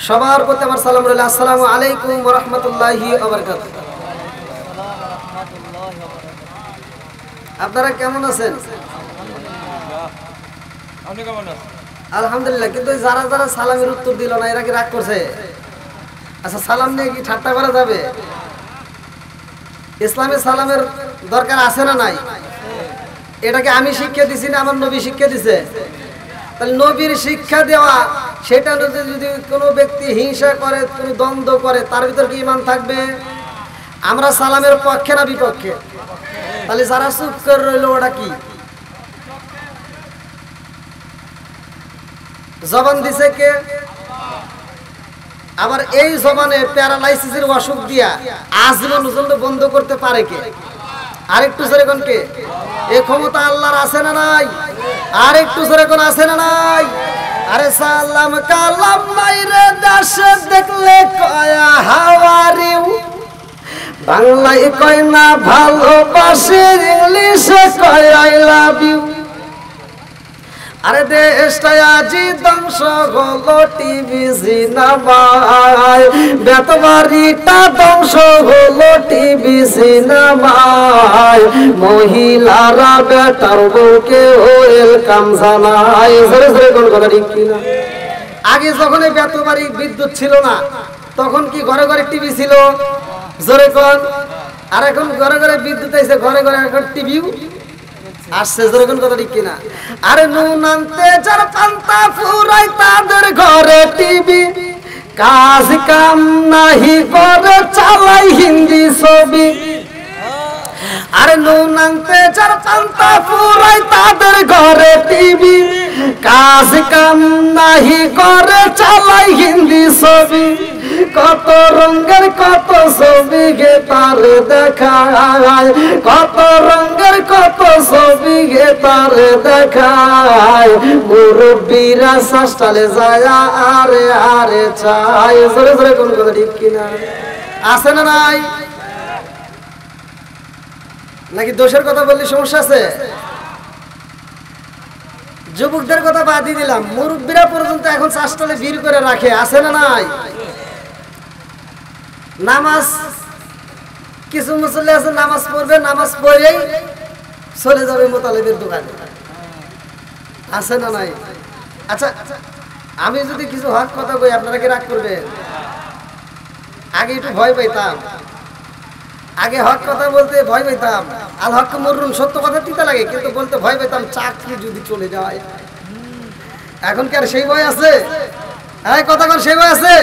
সবার প্রতি আমার সালাম রইল। আসসালামু আলাইকুম ওয়া রাহমাতুল্লাহি ওয়া বারাকাতুহু। আপনারা কেমন আছেন? আলহামদুলিল্লাহ। কিন্তু যারা যারা সালামের উত্তর দিল না এরা কি রাগ করছে? আচ্ছা, সালাম নিয়ে কি ঠাট্টা করা যাবে? ইসলামে সালামের দরকার আছে না নাই? এটাকে আমি শিক্ষা দিছি না আমার নবী শিক্ষা দিছে? তাহলে নবীর শিক্ষা দেওয়া সেটা যদি কোনো ব্যক্তি হিংসা করে, কোনো দ্বন্দ্ব করে, তার ভিতর কি ঈমান থাকবে? আমরা সালামের পক্ষে না বিপক্ষে? তাহলে যারা চুপ করে রইল ওটা কি? জবান দিছে কে? আবার এই জবানে প্যারালাইসিসের অসুখ দিয়া আজীবন পর্যন্ত বন্ধ করতে পারে কে? আরেকটু জোরে কোন কে? এই ক্ষমতা আল্লাহর আছে না নাই? আরেকটু জোরে কোন আছে না নাই? আরে সালাম কালাম নাই রে দেশে দেখলে কয়া হাওয়ারিউ, বাংলায় কয় না ভালোবাসে, ইংলিশে কয় আই লাভ ইউ। আরে দেশটা আজি ধ্বংস হলো টিভি সিনেমায়, বেতবাড়িটা ধ্বংস হলো টিভি সিনেমায়, মহিলারা বেটার বউকে ওয়েলকাম জানায়। জোরে জোরে কোন কথা ঠিক কিনা? আগে যখন এই বেতবাড়ি বিদ্যুৎ ছিল না তখন কি ঘরে ঘরে টিভি ছিল? জোরে কোন। আর এখন ঘরে ঘরে বিদ্যুৎ আইছে, ঘরে ঘরে এখন টিভিও আসছে। জোরে কোন কথা ঠিক কিনা? আরে নুন আনতে যার পান্তা ফুরাই তাদের ঘরে টিভি, কাজ কাম নাহি করে চালাই হিন্দি ছবি। আরে নুন আনতে যার পান্তা ফুরাই তাদের ঘরে টিভি, কাজ কাম নাহি করে চালাই হিন্দি ছবি। কত রঙের কত ছবি গে তারে দেখায়, কত রঙের কত ছবি গে তারে দেখায়, মুরব্বীরা শাসটালে যায় আরে আরে চাই। জোরে জোরে কোন কথা ঠিক কিনা? আছে না নাই? নাকি দোষের কথা বললে সমস্যা আছে? যুবকদের কথা বাদই দিলাম, মুরব্বীরা পর্যন্ত এখন শাসটালে ভিড় করে রাখে। আছে না নাই? নামাজ কিছু মুসল্লি আছে নামাজ পড়বে, নামাজ পড়েই চলে যাবে মোতালেবের দোকানে। আছে না নাই? আচ্ছা, আমি যদি কিছু হক কথা কই আপনারা কি রাগ করবেন? আগে একটু ভয় পাইতাম, আগে হক কথা বলতে ভয় পাইতাম। আল হক মরুন, সত্য কথা তিতা লাগে কিন্তু বলতে ভয় পাইতাম, চাকরি যদি চলে যায়। এখন কি আর সেই ভয় আছে? এই কথা কর, সেই ভয় আছে?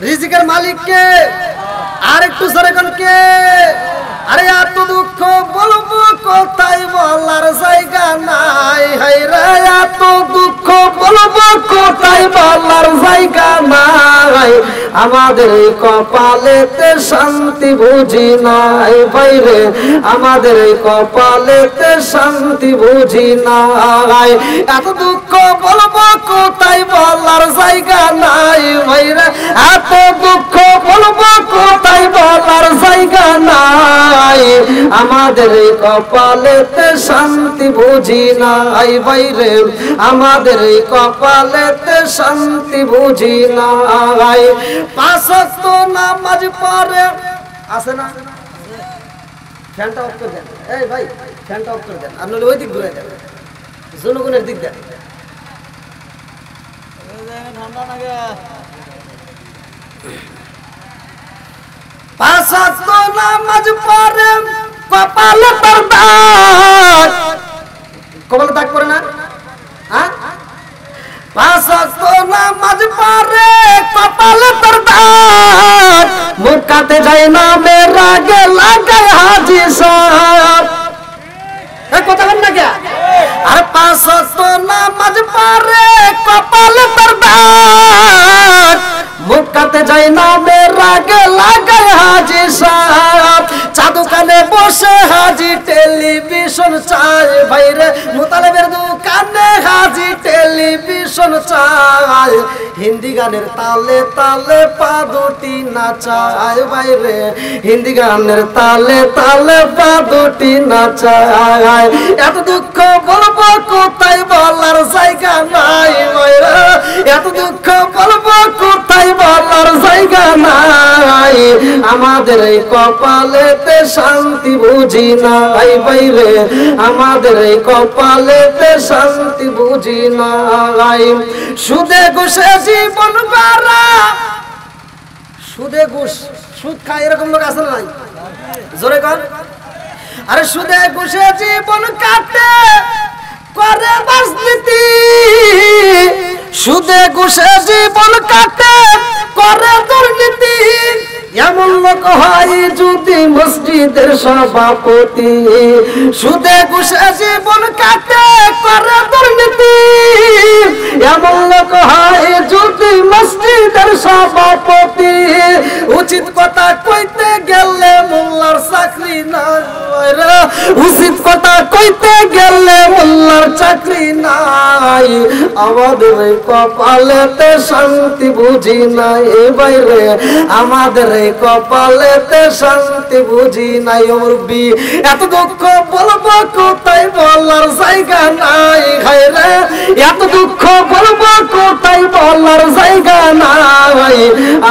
রিজিকের মালিক কে? আর একটু জোরে কোন কে? আরে এত দুঃখ বলবো কোথায় বলার জায়গা নাই, হায় রে এত দুঃখ বলবো কোথায় বলার জায়গা নাই, আমাদের এই কপালেতে শান্তি বুঝি নাই বাইরে, আমাদের এই কপালেতে শান্তি বুঝি নাই। এত দুঃখ বলবো কোথায় বলার জায়গা নাই বাইরে, এত দুঃখ বলবো কোথায় বলার জায়গা নাই, আমাদের এই কপালেতে শান্তি বুঝি নাই বাইরে, আমাদের এই কপালেতে শান্তি বুঝি নাই। পাঁচ ওয়াক্ত নামাজ পড়ে আছে না? ফ্যানটা অফ করে দেন। এই ভাই ফ্যানটা অফ করে দেন, আর নইলে ওই দিক ঘুরে দেন, জনগণের দিক দেন। পাঁচ ওয়াক্ত নামাজ পড়ে কপালে তার দাগ, কপালে দাগ পড়ে না? হ্যাঁ, পাঁচ ওয়াক্ত নামাজ পড়ে কপালে তার দাগ, মুখাতে যায় না মেরা গে লাগায় হাজি সাহেব। এই কথা বল না কে? আর পাঁচ ওয়াক্ত নামাজ পড়ে কপালে তার দাগ, মুখাতে যায় না মেরা গে লাগায় হাজি সাহেব। চাদু কানে বসে হাজি টেলিভিশন চায় বাইরে, মুতালেবের দোকানে হাজি টেলিভিশন টেনশন চায় হিন্দি গানের তালে তালে পা দুটি নাচায় বাইরে হিন্দি গানের তালে তালে পা দুটি নাচায় এত দুঃখ বলবো কোথায় বলার জায়গা নাই বাইরে এত দুঃখ বলবো কোথায় বলার জায়গা নাই আমাদের এই কপালেতে শান্তি বুঝি নাই বাইরে আমাদের এই কপালেতে শান্তি বুঝি নাই সুদে ঘুষে জীবন গড়া সুদে ঘুষ সুদ খায় এরকম লোক আছে নাই জোরে কর আরে সুদে ঘুষে জীবন কাটে করে রাজনীতি সুদে ঘুষে জীবন কাটে করে দুর্নীতি এমন লোক হয় যদি মসজিদের সভাপতি সুদে ঘুষে জীবন কাটে করে দুর্নীতি এমন লোক হয় যদি মসজিদের সভাপতি উচিত কথা কইতে গেলে মোল্লার চাকরি নাই উচিত কথা কইতে গেলে মোল্লার চাকরি নাই আমাদের কপালেতে শান্তি বুঝি নাই বাইরে আমাদের কপালেতে শান্তি বুঝি নাই মুরব্বি এত দুঃখ বলবো কোথায় বলার জায়গা নাই খাইরে এত দুঃখ বলবো কোথায় বলার জায়গা নাই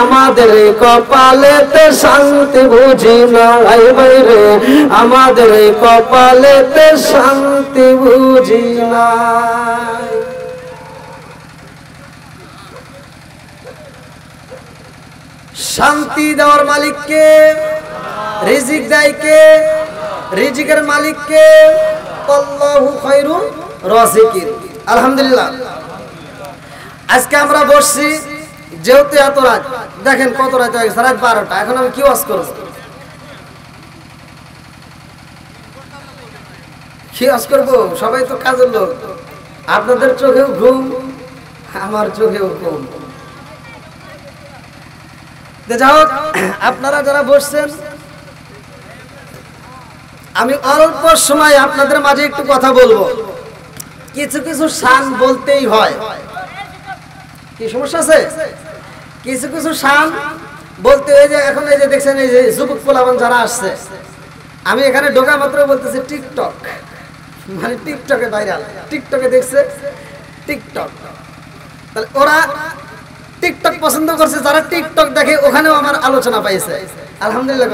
আমাদের কপালেতে শান্তি বুঝি নাই বাইরে আমাদের কপালেতে শান্তি বুঝি নাই শান্তি দেওয়ার মালিককে রিজিক দেয় কে রিজিকের মালিককে আল্লাহু খায়রুর রাযিকিন আলহামদুলিল্লাহ আজকে আমরা বসছি যেহেতু এত রাত দেখেন কত রাত হয়ে গেছে রাত 12টা এখন আমি কি ওয়াজ করব কি ওয়াজ করব সবাই তো কাজের লোক আপনাদের চোখেও ঘুম আমার চোখেও ঘুম যাও আপনারা যারা বসছেন আমি অল্প সময় আপনাদের মাঝে একটু কথা বলবো কিছু কিছু শান বলতেই হয় কি সমস্যা আছে কিছু কিছু শান বলতে এই যে এখন এই যে দেখছেন এই যে যুবক পোলাপান যারা আসছে আমি এখানে ঢোকা মাত্র বলতেছি টিকটক মানে টিকটকে ভাইরাল টিকটকে দেখছে টিকটক তাহলে ওরা টিকটক পছন্দ করছে যারা টিকটক দেখে ওখানেও আমার আলোচনা পাইছে আলহামদুলিল্লাহ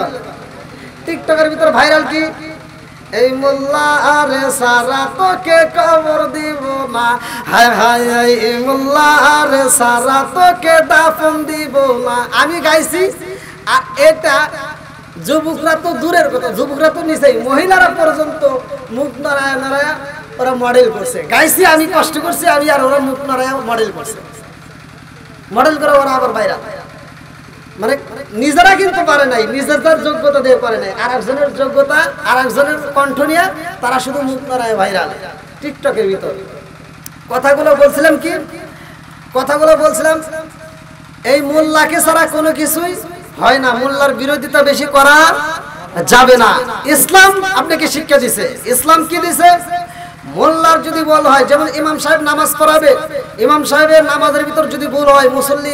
টিকটকের ভিতর ভাইরাল কি এই মোল্লা আরে সারা তোকে কবর দিব না হায় হায় এই মোল্লা আরে সারা তোকে দাফন দিব না আমি গাইছি আর এটা যুবকরা তো দূরের কথা যুবকরা তো নিচেই মহিলারা পর্যন্ত মুখ নারায় নারায় ওরা মডেল করছে গাইছি আমি কষ্ট করছি আমি আর ওরা মুখ নারায় মডেল করছে মডেল করে ওরা আবার বাইরে মানে নিজেরা কিন্তু পারে নাই নিজেদের যোগ্যতা দিয়ে পারে নাই আরেকজনের যোগ্যতা আরেকজনের কণ্ঠ নিয়ে তারা শুধু মুখ নারায় ভাইরাল টিকটকের ভিতর কথাগুলো বলছিলাম কি কথাগুলো বলছিলাম এই মোল্লাকে ছাড়া কোনো কিছুই হয় না মোল্লার বিরোধিতা বেশি করা যাবে না ইসলাম আপনাকে শিক্ষা দিছে ইসলাম কি দিছে মোল্লার যদি বল হয় যেমন ইমাম সাহেব নামাজ পড়াবে ইমাম সাহেবের নামাজের ভিতর যদি ভুল হয় মুসল্লি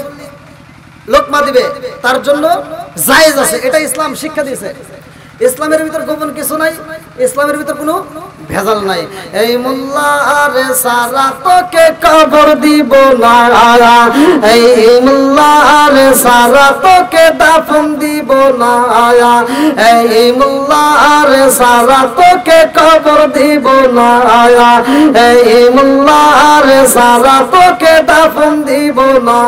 লোকমা দিবে তার জন্য জায়েজ আছে এটা ইসলাম শিক্ষা দিয়েছে ইসলামের ভিতর গোপন কিছু নাই ইসলামের ভিতর কোনো ভেজাল নাই এই মোল্লা আরে সারা তোকে কবর দিব না এই মোল্লা আরে সারা তোকে দাফন দিব না এই মোল্লা আরে সারা তোকে কবর দিব না এই মোল্লা আরে সারা তোকে দাফন দিব না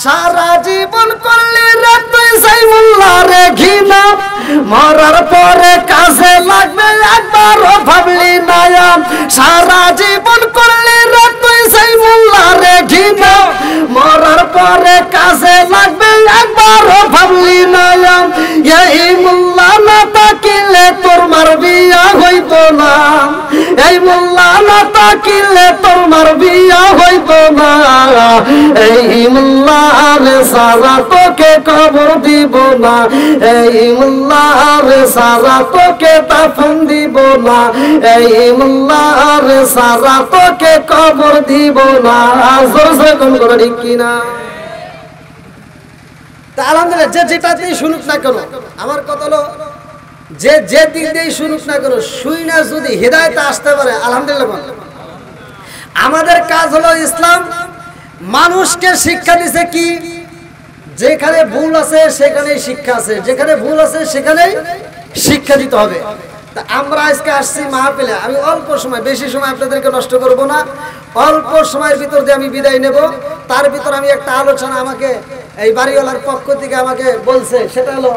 সারা জীবন করলি রে তুই সেই মোল্লা রে ঘৃণা মরার পরে কাজে লাগবে একবারও ভাবলি না সারা জীবন করলি রে তুই সেই মোল্লা রে ঘৃণা মরার পরে কাজে লাগবে একবারও ভাবলি না এই মোল্লা না তাকিলে তোর মার বিয়া হইত না এই মোল্লা না তাকিলে তোর মার বিয়া হইত না এই মোল্লা রে সারা তোকে কবর দিব না এই মোল্লা রে সারা তোকে দাফন দিব না এই মোল্লা রে সারা তোকে কবর দিব না। জোরে কোন করে ঠিক কিনা? তা আলহামদুলিল্লাহ, যে যেটাতেই শুনুক না কেন, আমার কথা হলো যে যে দিক দিয়েই শুনুক না কেন, শুই না যদি হেদায়েতে আসতে পারে আলহামদুলিল্লাহ। আমাদের কাজ হলো ইসলাম মানুষকে শিক্ষা দিছে কি, যেখানে ভুল আছে সেখানেই শিক্ষা আছে, যেখানে ভুল আছে সেখানেই শিক্ষা দিতে হবে। তা আমরা আজকে আসছি মাহফিলে, আমি অল্প সময়, বেশি সময় আপনাদেরকে নষ্ট করব না, অল্প সময়ের ভিতর দিয়ে আমি বিদায় নেব। তার ভিতর আমি একটা আলোচনা আমাকে এই বাড়িওয়ালার পক্ষ থেকে আমাকে বলছে, সেটা হলো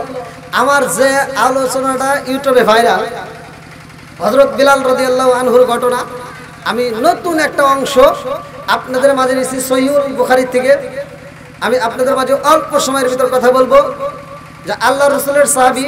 আমার যে আলোচনাটা ইউটিউবে ভাইরাল, হযরত বিলাল রাদিয়াল্লাহু আনহুর ঘটনা, আমি নতুন একটা অংশ আপনাদের মাঝে নিয়েছি সহিহুল বুখারী থেকে। আমি আপনাদের মাঝে অল্প সময়ের ভিতর কথা বলবো যে আল্লাহ রাসূলের সাহাবী